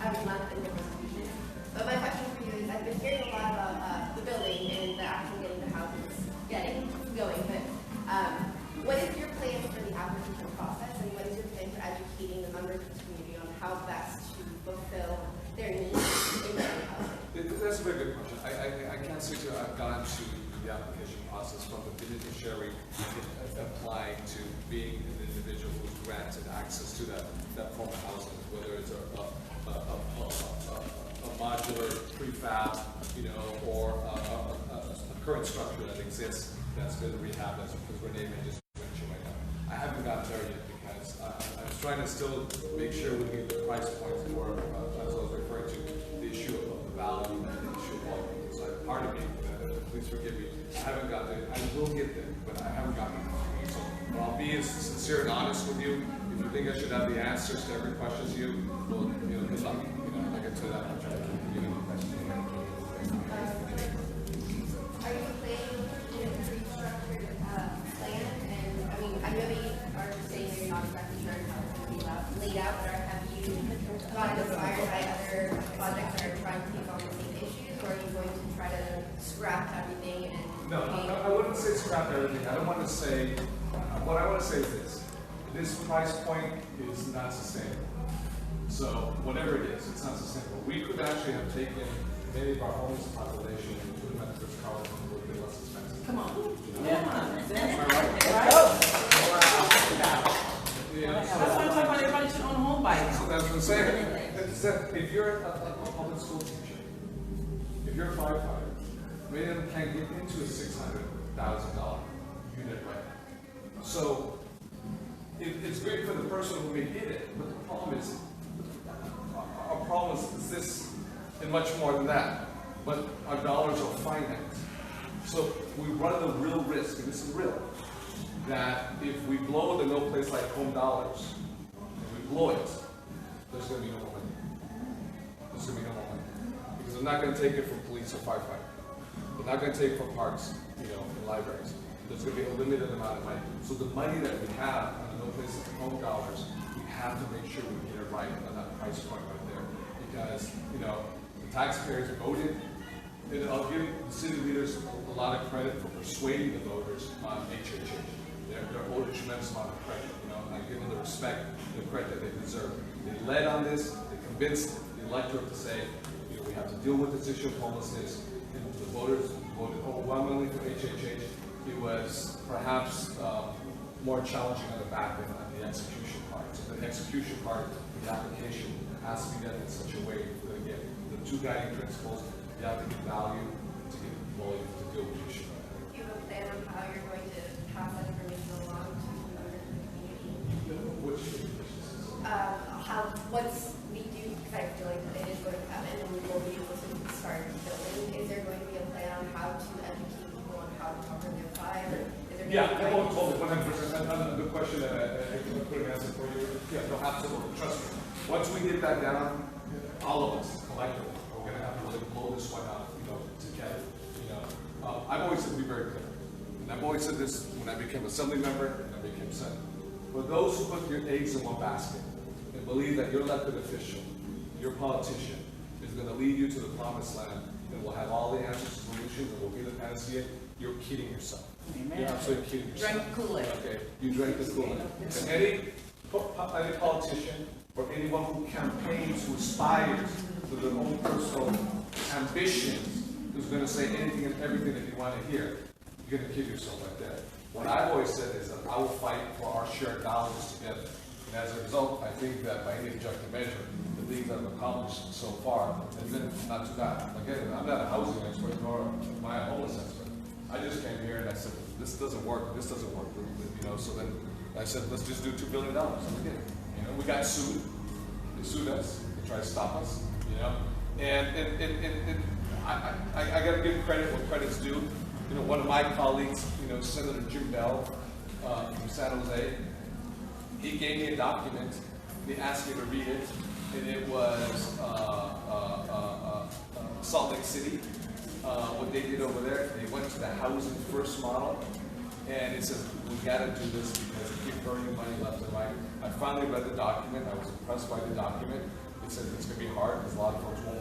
every month in different regions. But my question for you is, I've been hearing a lot about the building and the actually getting the houses going, but what is your plan for the application process, and what is your plan for educating the members of the community on how best to fulfill their needs in getting housing? That's a very good question. I can't say to I've gone to the application process from the beneficiary applying to being an individual who's granted access to that form of housing, whether it's a modular prefab, or a current structure that exists that's been rehab, because Renee may just mention right now. I haven't gotten there yet because I was trying to still make sure we get the price points for, as I was referring to, the issue of the value and the issue of volume. So part of me, please forgive me, I haven't got there. I will get there, but I haven't gotten there. So I'll be as sincere and honest with you. If you think I should have the answers to every question you, well, good luck. I can tell that much. I can give you the question. Are you planning a pre-structured plan? And I know that you are saying you're not exactly sure how it's going to be laid out, but have you gotten inspired by other projects that are trying to take on the same issues, or are you going to try to scrap everything and No, I wouldn't say scrap everything. I don't want to say, what I want to say is this. This price point is not sustainable. So whatever it is, it's not sustainable. We could actually have taken many of our homeless population and put them at the Ritz Carlton a little bit less expensive. Come on. Am I right? Yeah, That's why I'm talking about everybody should own a home by now. so that's what I'm saying. If you're a public school teacher, if you're a firefighter, many of them can't get into a $600,000 unit right now. So it's great for the person who may get it, but the problem is problem is this and much more than that. But our dollars are finite. So we run the real risk, and this is real, that if we blow the no place like home dollars, and we blow it, there's going to be no more money. There's going to be no more money. Because they're not going to take it from police or firefighting. They're not going to take it from parks, and libraries. There's going to be a limited amount of money. So the money that we have on the no place like home dollars, we have to make sure we get it right on that price point right there. Because, the taxpayers voted. And I'll give the city leaders a lot of credit for persuading the voters on HHH. They're owed a tremendous amount of credit. I give them the respect and the credit that they deserve. They led on this. They convinced the electorate to say, we have to deal with this issue of homelessness. And the voters voted overwhelmingly for HHH. It was perhaps more challenging on the back end on the execution part. So the execution part, the application has to be done in such a way that, again, the two guiding principles. You have to get value to get volume to deal with the issue. Do you have a plan on how you're going to pass that information along to members of the community? Which Once we do, because I feel like it is going to happen and we will be able to start building, is there going to be a plan on how to educate people on how to cover their fire? Yeah, totally, 100%. Another good question that I can put an answer for you. Yeah, no, absolutely. Trust me. Once we get that down, all of us collectively, we're going to have to really blow this one out, together. I've always said to be very clear, and I've always said this when I became assembly member and I became senator. For those who put your eggs in one basket and believe that your elected official, your politician, is going to lead you to the promised land and will have all the answers to solutions and will be the panacea, you're kidding yourself. Amen. You're absolutely kidding yourself. Drank Kool-Aid. Okay, you drank the Kool-Aid. And any politician or anyone who campaigns, who aspires to their own personal ambitions, who's going to say anything and everything that you want to hear, you're going to kid yourself right there. What I've always said is that I will fight for our shared dollars together. And as a result, I think that by any objective measure, the things that I've accomplished so far have been not too bad. Again, I'm not a housing expert nor am I a homeless expert. I just came here and I said, this doesn't work, so then I said, let's just do $2 billion. And we did. We got sued. They sued us. They tried to stop us. And I got to give credit where credit's due. One of my colleagues, Senator Jim Bell from San Jose, he gave me a document. He asked me to read it, and it was Salt Lake City. What they did over there, they went to the housing first model, and it says, we got to do this because we keep burning money left and right. I finally read the document. I was impressed by the document. It said it's going to be hard because a lot of folks won't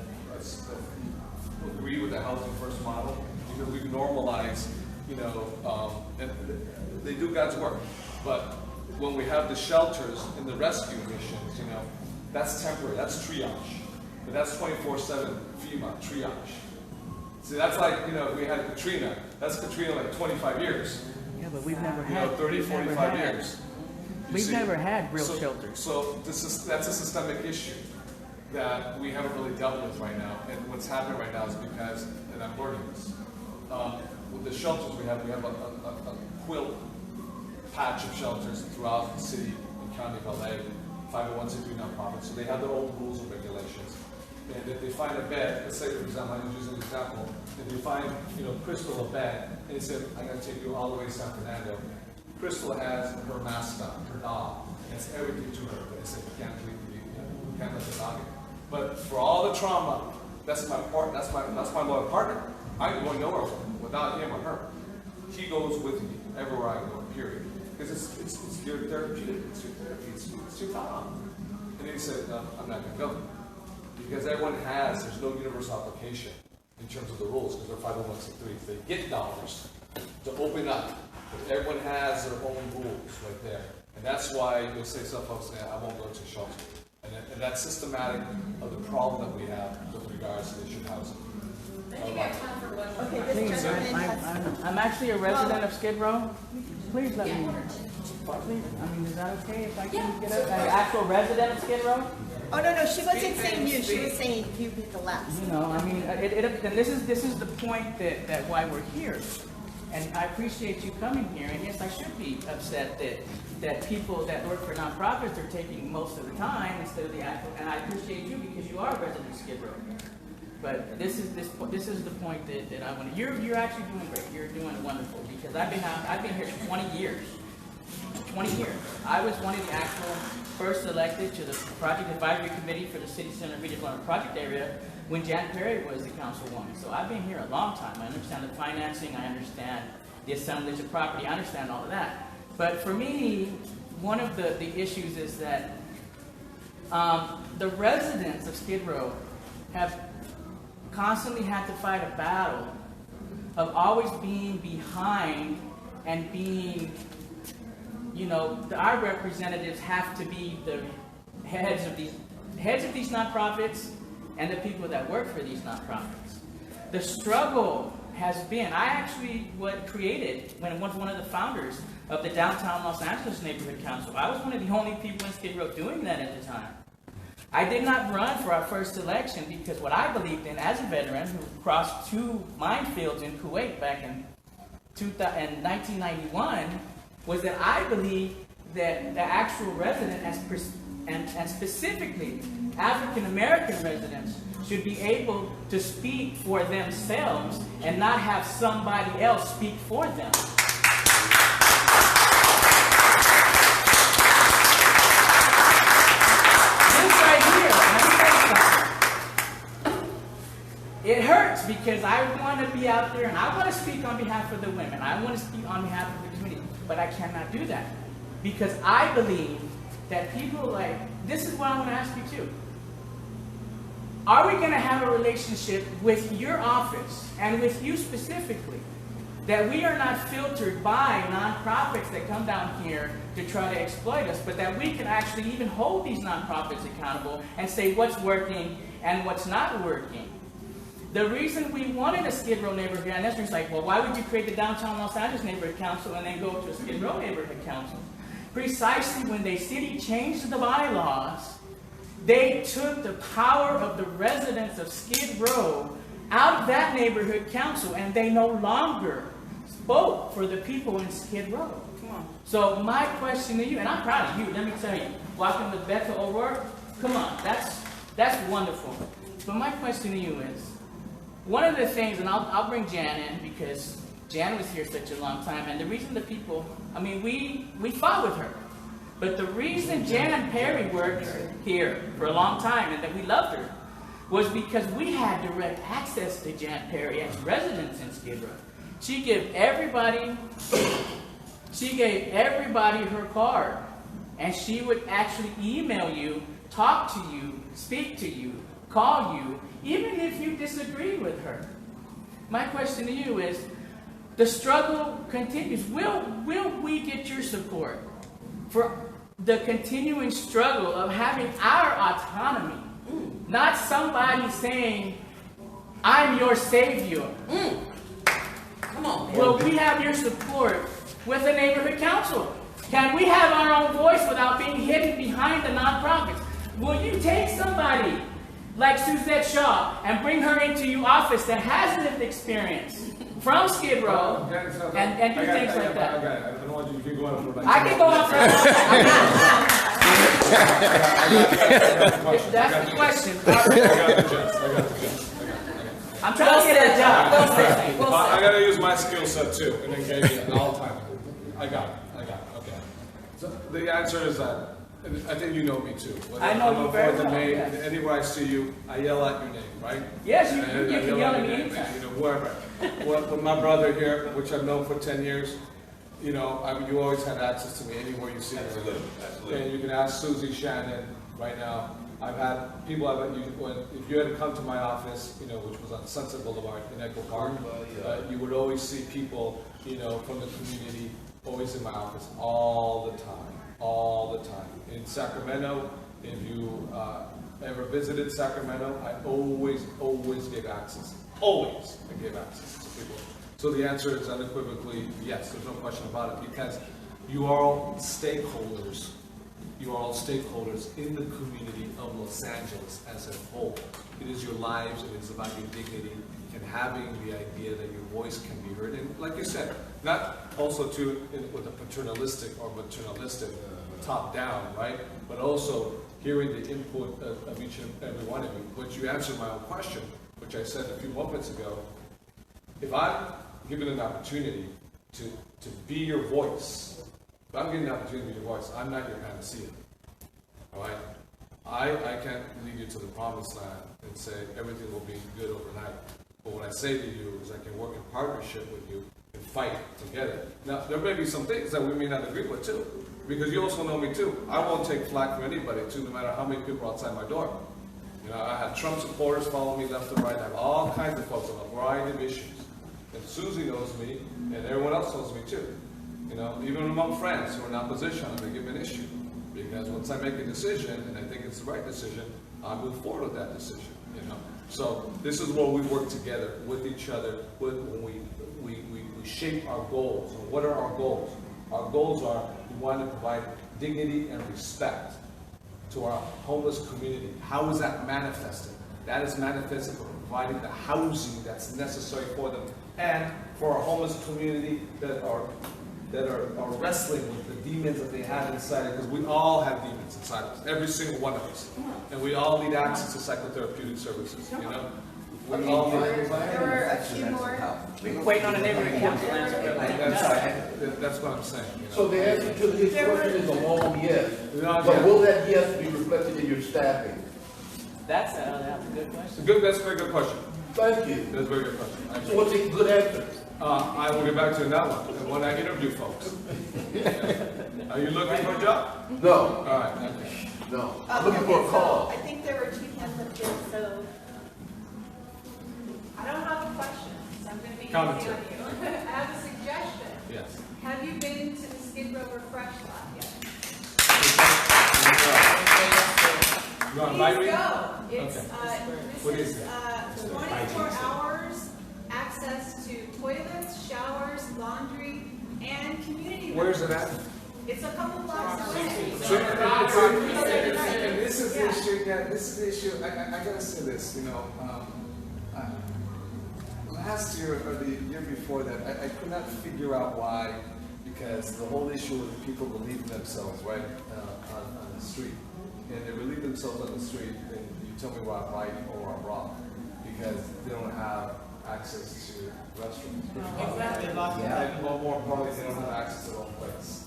agree with the housing first model because we've normalized, and they do God's work. But when we have the shelters and the rescue missions, that's temporary, that's triage. But that's 24/7 FEMA triage. See, that's like, we had Katrina. That's Katrina like 25 years. Yeah, but we've never had 30, 45 years. We've never had real shelters. So that's a systemic issue that we haven't really dealt with right now. And what's happening right now is because, and I'm learning this, with the shelters we have a quilt patch of shelters throughout the city and county of LA, 501c3 nonprofits. So they have their own rules and regulations. And if they find a bed, let's say for example, I'm using an example, if they find, Crystal a bed, and they said, I'm going to take you all the way to San Fernando. Crystal has her mascot, her dog, and it's everything to her. But they said, you can't let the dog in. But for all the trauma, that's my loyal partner. I can go nowhere without him or her. He goes with me everywhere I go, period. Because it's your therapeutic, it's your therapy, it's your time. And then he said, no, I'm not going to go. Because there's no universal application in terms of the rules, because they're 501c3s. They get dollars to open up, but everyone has their own rules right there. And that's why you'll say some folks say, I won't go to shelter. And that's systematic of the problem that we have with regards to issue housing. I think we have time for one more. Okay, this gentleman has. I'm actually a resident of Skid Row. Please let me. Please, is that okay if I can get up? An actual resident of Skid Row? Oh, no, she wasn't saying you. She was saying you picked the last. And this is the point that why we're here. And I appreciate you coming here, and yes, I should be upset that people that work for nonprofits are taking most of the time instead of the actual, and I appreciate you because you are a resident of Skid Row. But this is the point that I want to, you're actually doing great, you're doing wonderful, because I've been here for 20 years. 20 years. I was one of the actual first elected to the Project Advisory Committee for the City Center Redevelopment Project area when Jan Perry was the councilwoman. So I've been here a long time. I understand the financing, I understand the assemblage of property, I understand all of that. But for me, one of the issues is that the residents of Skid Row have constantly had to fight a battle of always being behind and being, you know, our representatives have to be the heads of these nonprofits and the people that work for these nonprofits. The struggle has been, I actually created, when I was one of the founders of the Downtown Los Angeles Neighborhood Council. I was one of the only people in Skid Row doing that at the time. I did not run for our first election because what I believed in as a veteran who crossed 2 minefields in Kuwait back in 1991 was that I believed that the actual resident, and specifically African American residents, should be able to speak for themselves and not have somebody else speak for them. This right here, let me tell you something. It hurts because I want to be out there and I want to speak on behalf of the women. I want to speak on behalf of the community, but I cannot do that because I believe that people like, this is what I want to ask you too. Are we going to have a relationship with your office and with you specifically that we are not filtered by nonprofits that come down here to try to exploit us, but that we can actually even hold these nonprofits accountable and say what's working and what's not working? The reason we wanted a Skid Row neighborhood, and that's just like, well, why would you create the Downtown Los Angeles Neighborhood Council and then go to a Skid Row Neighborhood Council? Precisely when the city changed the bylaws, they took the power of the residents of Skid Row out of that neighborhood council, and they no longer spoke for the people in Skid Row. Come on. So my question to you, and I'm proud of you, let me tell you, walking with Becca O'Rourke, come on, that's wonderful. But my question to you is, one of the things, and I'll bring Jan in because Jan was here such a long time, and the reason the people, I mean, we fought with her. But the reason Jan Perry worked here for a long time and that we loved her was because we had direct access to Jan Perry as residents in Skid Row. She gave everybody her card, and she would actually email you, talk to you, speak to you, call you, even if you disagreed with her. My question to you is, the struggle continues. Will we get your support for the continuing struggle of having our autonomy? Not somebody saying, I'm your savior. Come on, man. Will we have your support with the neighborhood council? Can we have our own voice without being hidden behind the nonprofits? Will you take somebody like Suzette Shaw and bring her into your office that has lived experience from Skid Row and do things like that? I don't want you to keep going on for like I can go on forever. That's the question. I'm trying to get a job. I gotta use my skill set too, and engage it all the time. I got it, okay. So the answer is that, and I think you know me too. Whether I know I'm you very for the well, name, yes. Anywhere I see you, I yell at your name, right? Yes, you And can yell at me your name, anytime. you know, whoever. With my brother here, which I've known for 10 years, you know, you always had access to me anywhere you see me. Absolutely. And you can ask Susie Shannon right now. I've had people, if you had to come to my office, you know, which was on Sunset Boulevard in Echo Park, you would always see people, you know, from the community, always in my office, all the time. In Sacramento, if you ever visited Sacramento, I always gave access. Always I gave access to people. So the answer is unequivocally yes, there's no question about it, because you are all stakeholders. You are all stakeholders in the community of Los Angeles as a whole. It is your lives, it is about your dignity, and having the idea that your voice can be heard. And like you said, not also with a paternalistic or maternalistic top down, right? But also hearing the input of each and every one of you. But you answered my own question, which I said a few moments ago. If I'm given an opportunity to be your voice, if I'm given an opportunity to be your voice, I'm not your panacea. All right? I can't lead you to the promised land and say everything will be good overnight. But what I say to you is I can work in partnership with you and fight together. Now, there may be some things that we may not agree with too, because you also know me too. I won't take flack from anybody too, no matter how many people are outside my door. You know, I have Trump supporters follow me left and right. I have all kinds of folks on a variety of issues. And Susie knows me, and everyone else knows me too. You know, even among friends who are in opposition on a given issue. Because once I make a decision, and I think it's the right decision, I move forward with that decision, you know. So this is where we work together with each other, when we shape our goals. And what are our goals? Our goals are we want to provide dignity and respect to our homeless community. How is that manifested? That is manifested for providing the housing that's necessary for them, and for our homeless community that are wrestling with the demons that they have inside, because we all have demons inside us, every single one of us, and we all need access to psychotherapeutic services. You know, we all need. There were a few more. We're waiting on the neighborhood council answer. That's what I'm saying. You know? So the answer to his question is a long yes. No, But yeah. will that yes be reflected in your staffing? That's a good question. That's a very good question. Thank you. That's a very good question. So what's a good answer? I will get back to you on that one, and when I interview folks. Are you looking for a job? No, All right, okay. no. I'm looking for a call. I think there were 2 hands up here, so. I don't have a question, so I'm going to be easy Commentary. on you. I have a suggestion. Yes. Have you been to the Skid Row Refresh Lab yet? You want to invite me? Please go. It's, Okay. What this is is, it? 24 hours, access to toilets, showers, laundry, and community. Where's it at? It's a couple blocks away. So, and this is the issue. Yeah, this is the issue. I gotta say this. You know, last year or the year before that, I could not figure out why, because the whole issue with people relieving themselves right on the street, and they relieve themselves on the street, and you tell me why I'm right or I'm wrong, because they don't have access to restrooms. Exactly. And more importantly, they don't have access to their own place,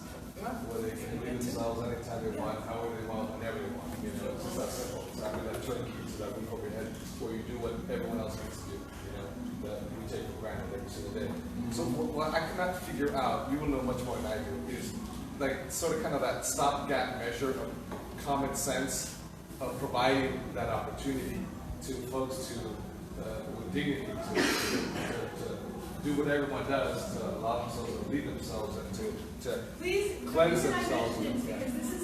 where they can relieve themselves anytime they want, however they want, whenever they want. You know, it's just that simple. It's not that turnkey to that roof over your head, where you do what everyone else needs to do. You know, that we take for granted every single day. So what I cannot figure out, you will know much more than I do, is like sort of kind of that stopgap measure of common sense of providing that opportunity to folks to with dignity to do what everyone does, to allow themselves to relieve themselves and to Please, cleanse the reason I themselves. mentioned it is because this is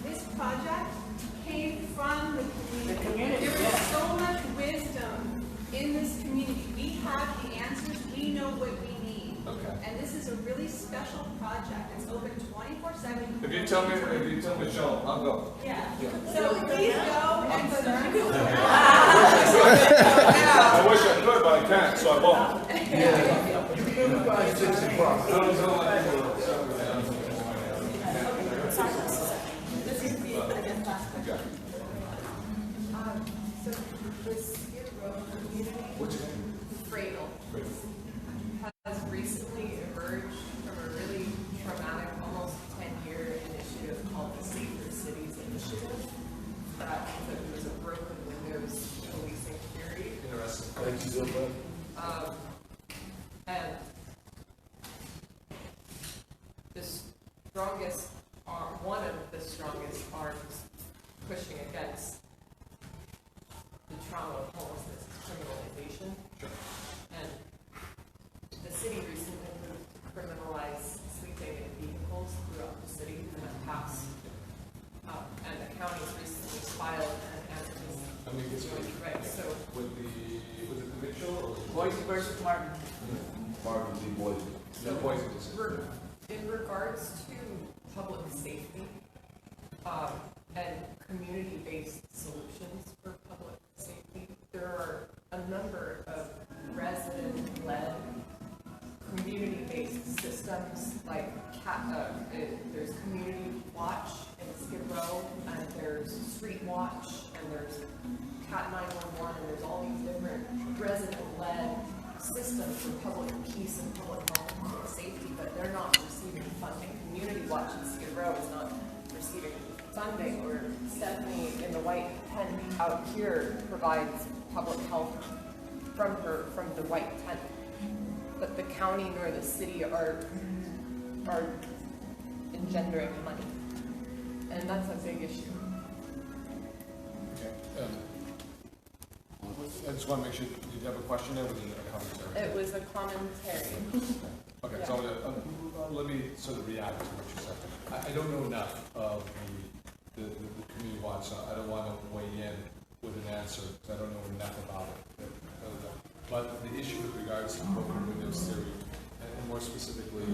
this project came from the community. There is so much wisdom in this community. We have the answers. We know what we need. Okay. And this is a really special project. It's open 24/7. If you tell me, Sean, I'll go. Yeah. So please go and so that you I wish I could, but I can't, so I won't. Yeah. You can do 5, 6 o'clock. This is the, I guess, last question. So the Skid Row community, What's your name? Cradle, has recently emerged from a really traumatic, almost 10-year initiative called the Safer Cities Initiative. That was a broken windows policing theory. Interesting. Thank you, Bill. And the strongest, one of the strongest arms pushing against the trauma of homelessness is criminalization. Sure. And the city recently moved to criminalize sleeping in vehicles throughout the city in the past. And the county's recently filed an anti-joint right. So Was it the Mitchell or? Boise versus Martin. Marvin D. Boyd. The Boise decision. in regards to public safety, and community-based solutions for public safety, there are a number of community-based systems, like there's Community Watch in Skid Row, and there's Street Watch, and there's Cat 911, and there's all these different resident-led systems for public peace and public health and public safety, but they're not receiving funding. Community Watch in Skid Row is not receiving funding, or Stephanie in the white tent out here provides public health from the white tent. But the county nor the city are engendering money, and that's a big issue. Okay. I just want to make sure, did you have a question there, or was it a commentary? It was a commentary. Okay, Yeah. so let me sort of react to what you said. I don't know enough of the community watch, so I don't want to weigh in with an answer, because I don't know enough about it. But the issue with regards to broken windows theory, and more specifically,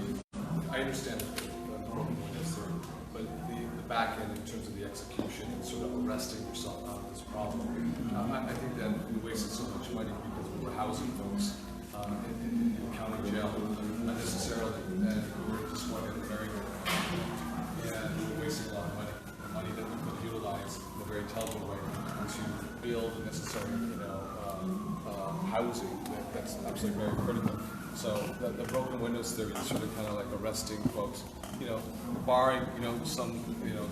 I understand the broken windows theory, but the back end in terms of the execution and sort of arresting yourself out of this problem, I think that we wasted so much money because we were housing folks in county jail unnecessarily, and we were just wanting to bury them. And we were wasting a lot of money that we could utilize in a very intelligent way to build the necessary, housing that's absolutely very critical. So the broken windows theory is sort of kind of like arresting folks, barring, some,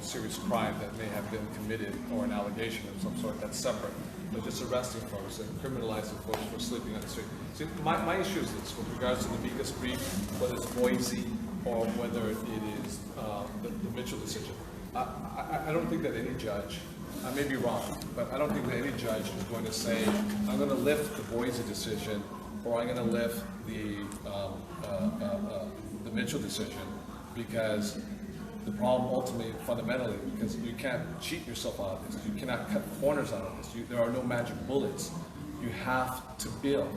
serious crime that may have been committed or an allegation of some sort that's separate, but just arresting folks and criminalizing folks for sleeping on the street. See, my issue is this, with regards to the biggest brief, whether it's Boise or whether it is the Mitchell decision. I don't think that any judge, I may be wrong, but I don't think that any judge is going to say, I'm going to lift the Boise decision, or I'm going to lift the Mitchell decision, because the problem ultimately, fundamentally, because you can't cheat yourself out of this, you cannot cut corners out of this, there are no magic bullets. You have to build.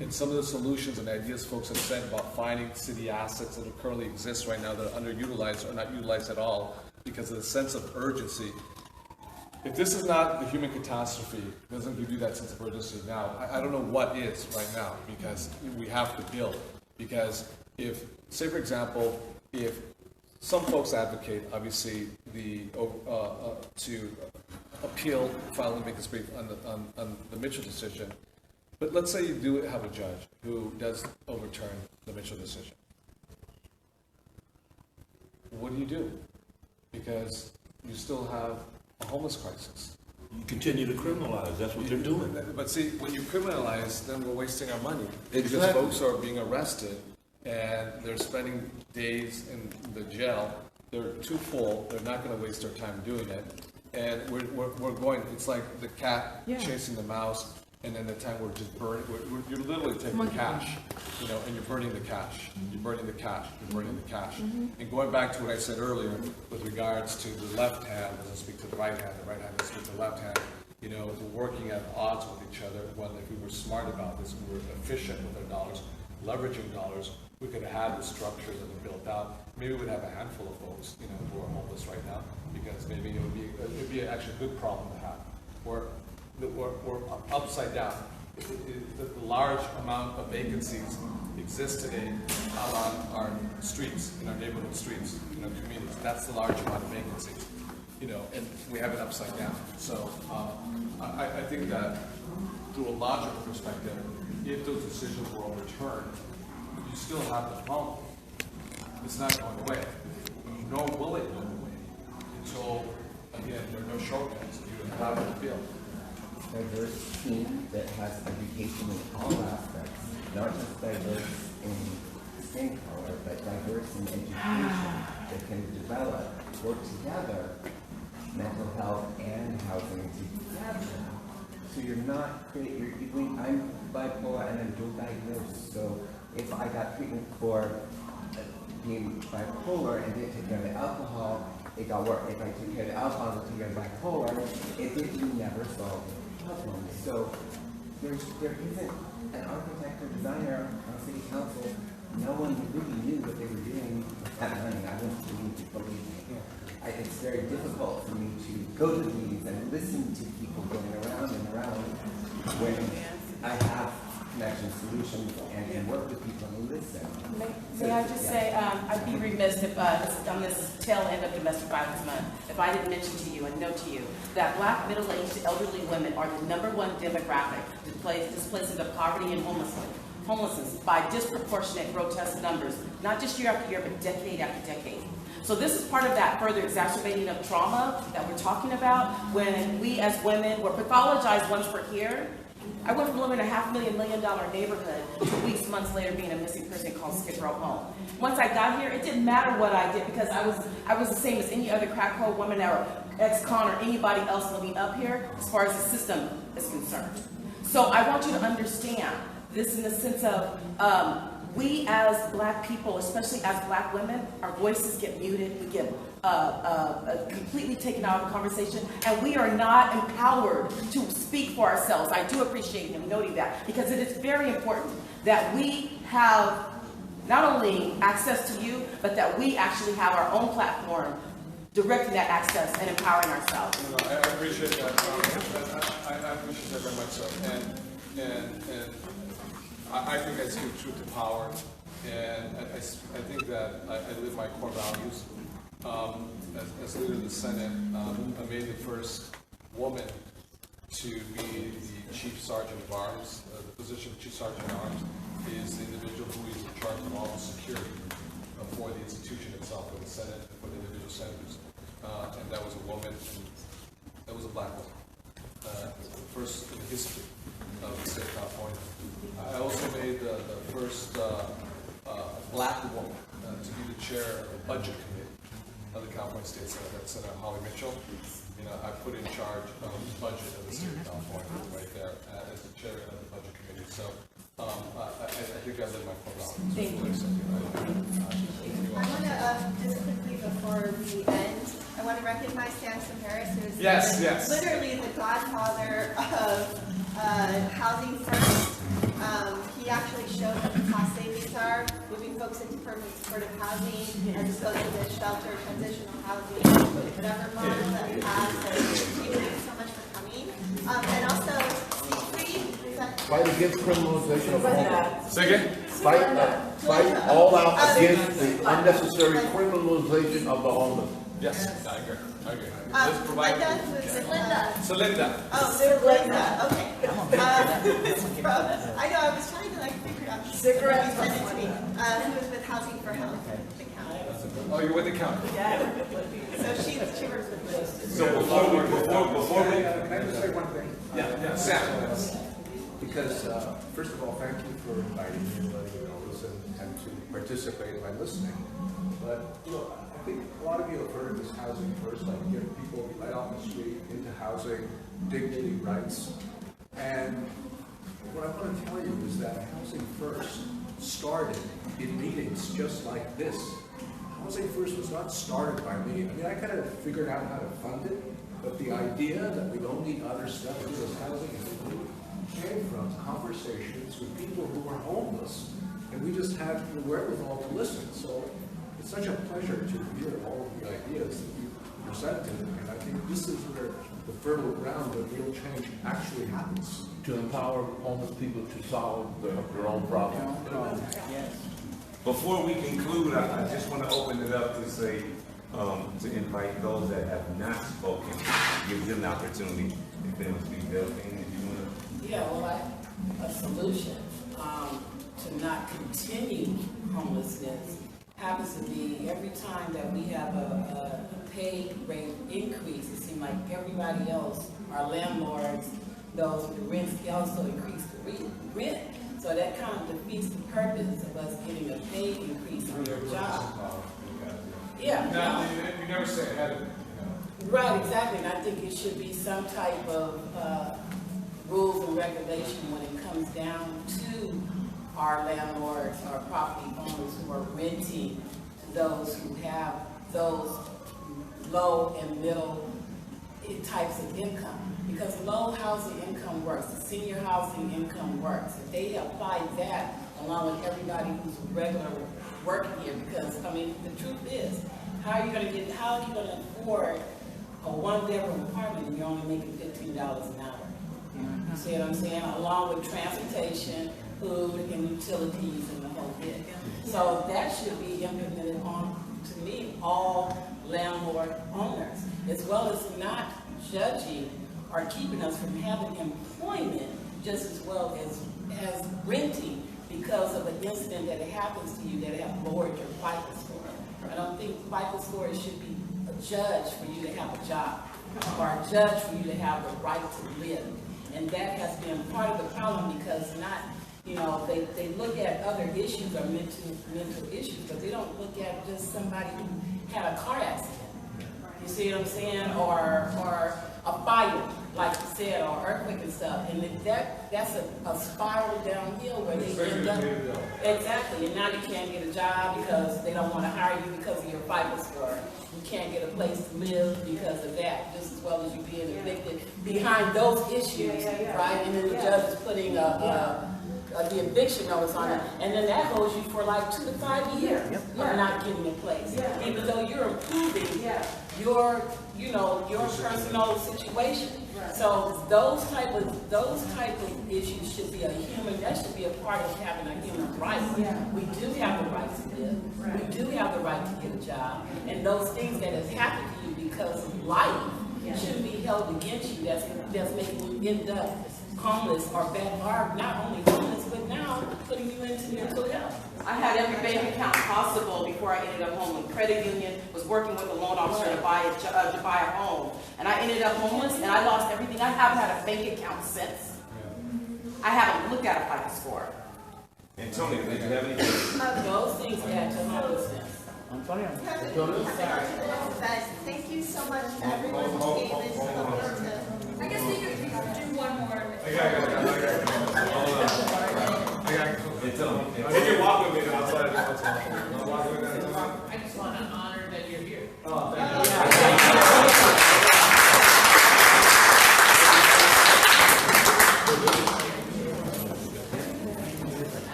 And some of the solutions and ideas folks have said about finding city assets that currently exist right now that are underutilized or not utilized at all because of the sense of urgency. If this is not the human catastrophe, it doesn't give you that sense of urgency now, I don't know what is right now, because we have to build. Because if, say for example, if some folks advocate, obviously, to appeal, file an amicus brief on the Mitchell decision, but let's say you do have a judge who does overturn the Mitchell decision. What do? Because you still have a homeless crisis. You continue to criminalize, that's what they're doing. But see, when you criminalize, then we're wasting our money. Exactly. Because folks are being arrested and they're spending days in the jail. They're too full, they're not going to waste their time doing it. And we're going, it's like the cat chasing the mouse, and then the time we're just burning, you're literally taking cash, and you're burning the cash. You're burning the cash, you're burning the cash. And going back to what I said earlier with regards to the left hand doesn't speak to the right hand doesn't speak to the left hand. We're working at odds with each other. Well, if we were smart about this, we were efficient with our dollars, leveraging dollars, we could have had the structures that are built out. Maybe we'd have a handful of folks, who are homeless right now, because maybe it would be actually a good problem to have. We're upside down. The large amount of vacancies exist today on our streets, in our neighborhood streets, in our communities. That's the large amount of vacancies, and we have it upside down. So I think that through a logical perspective, if those decisions were overturned, you still have the problem. It's not going away, nor will it go away until, again, there are no shortcuts. You have to build. Diverse team that has education in all aspects, not just diverse in skin color, but diverse in education that can develop, work together, mental health and housing together. So you're not creating, I'm bipolar and I'm dual diagnosed, so if I got treatment for being bipolar and didn't take care of the alcohol, it got worse. If I took care of the alcohol and took care of bipolar, it didn't never solve the problem. So there isn't an architect or designer on city council. No one really knew what they were doing with that money. I wouldn't believe me. It's very difficult for me to go to meetings and listen to people going around and around when I have interconnection solutions and work with people and listen. May I just say, I'd be remiss if, on this tail end of Domestic Violence Month, if I didn't mention to you and note to you that Black middle-aged elderly women are the #1 demographic displaced into poverty and homelessness by disproportionate, grotesque numbers, not just year after year, but decade after decade. So this is part of that further exacerbating of trauma that we're talking about when we as women were pathologized once we're here. I went from living in a $500,000 million neighborhood to weeks, months later being a missing person called Skid Row home. Once I got here, it didn't matter what I did because I was the same as any other crack hoe woman or ex-con or anybody else living up here as far as the system is concerned. So I want you to understand this in the sense of we as Black people, especially as Black women, our voices get muted, we get completely taken out of the conversation, and we are not empowered to speak for ourselves. I do appreciate him noting that, because it is very important that we have not only access to you, but that we actually have our own platform directing that access and empowering ourselves. You know, I appreciate that. I appreciate that very much so. And I think I speak truth to power, and I think that I live my core values. As leader of the Senate, I made the first woman to be the Chief Sergeant of Arms. The position of Chief Sergeant of Arms is the individual who is in charge of all the security for the institution itself, for the Senate, and for the individual senators. And that was a woman, and that was a Black woman. First in the history of the state of California. I also made the first Black woman to be the chair of the budget committee of the California State Senate. That's Senator Holly Mitchell. You know, I put in charge of the budget of the state of California right there as the chair of the budget committee. So I think I live my core values. Thank you. I want to, just quickly before we end, I want to recognize Samson Harris, who is literally the godfather of Housing First. He actually showed what the cost savings are, moving folks into permanent supportive housing as opposed to the shelter, transitional housing, whatever model that we have. So thank you so much for coming. And also, Fight against criminalization of homelessness. Say again? Fight all out against the unnecessary criminalization of the homeless. Yes, I agree. Let's provide. Celinda. Oh, Celinda. Okay. I know. I was trying to figure out. Cigarettes. Send it to me. Who was with Housing for Health? The county. Oh, you're with the county. Yeah. So she works with us. So before we can I just say one thing? Yeah. Sam. Because, first of all, thank you for inviting me and letting me know this and to participate by listening. But, you know, I think a lot of you have heard this housing first, like get people right off the street into housing, dignity, rights. And what I want to tell you is that Housing First started in meetings just like this. Housing First was not started by me. I mean, I kind of figured out how to fund it, but the idea that we don't need other stuff to do as housing came from conversations with people who were homeless, and we just had the wherewithal to listen. So it's such a pleasure to hear all of the ideas that you presented, and I think this is where the fertile ground of real change actually happens. To empower homeless people to solve their own problems. Before we conclude, I just want to open it up to say, to invite those that have not spoken, give them the opportunity. If they want to speak, Delphine, if you want to. Yeah, well, a solution to not continue homelessness happens to be every time that we have a pay rate increase, it seems like everybody else, our landlords, those with the rents, they also increase the rent. So that kind of defeats the purpose of us getting a pay increase on your job. Yeah. No, you never say ahead of it. Right, exactly. And I think it should be some type of rules and regulation when it comes down to our landlords, our property owners who are renting to those who have those low and middle types of income. Because low housing income works, the senior housing income works. If they apply that along with everybody who's regular working here, because I mean the truth is, how are you going to afford a one-bedroom apartment and you're only making $15 an hour? You see what I'm saying? Along with transportation, food and utilities and the whole bit. So that should be implemented on, to me, all landlord owners, as well as not judging or keeping us from having employment just as well as renting because of an incident that happens to you that have lowered your FICO score. I don't think FICO score should be a judge for you to have a job or a judge for you to have the right to live. And that has been part of the problem because they look at other issues or mental issues, but they don't look at just somebody who had a car accident. You see what I'm saying? Or a fire, like you said, or earthquake and stuff. And that's a spiral downhill where they end up. Exactly. And now you can't get a job because they don't want to hire you because of your FICO score. You can't get a place to live because of that, just as well as you being evicted behind those issues, right? And then the judge is putting the eviction notice on it, and then that holds you for like 2 to 5 years of not getting a place, even though you're improving your personal situation. So those type of issues should be that should be a part of having a human right. We do have the right to live. We do have the right to get a job, and those things that have happened to you because of life shouldn't be held against you. That's making you end up homeless or not only homeless, but now putting you into mental health. I had every bank account possible before I ended up homeless. Credit union was working with a loan officer to buy a home, and I ended up homeless, and I lost everything. I haven't had a bank account since. I haven't looked at a FICO score. Antonio, did you have anything? Those things add to homelessness. Thank you so much to everyone who came in to help us to. I guess we could do one more. You can walk with me outside. I just want to honor that you're here. Oh,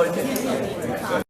thank you.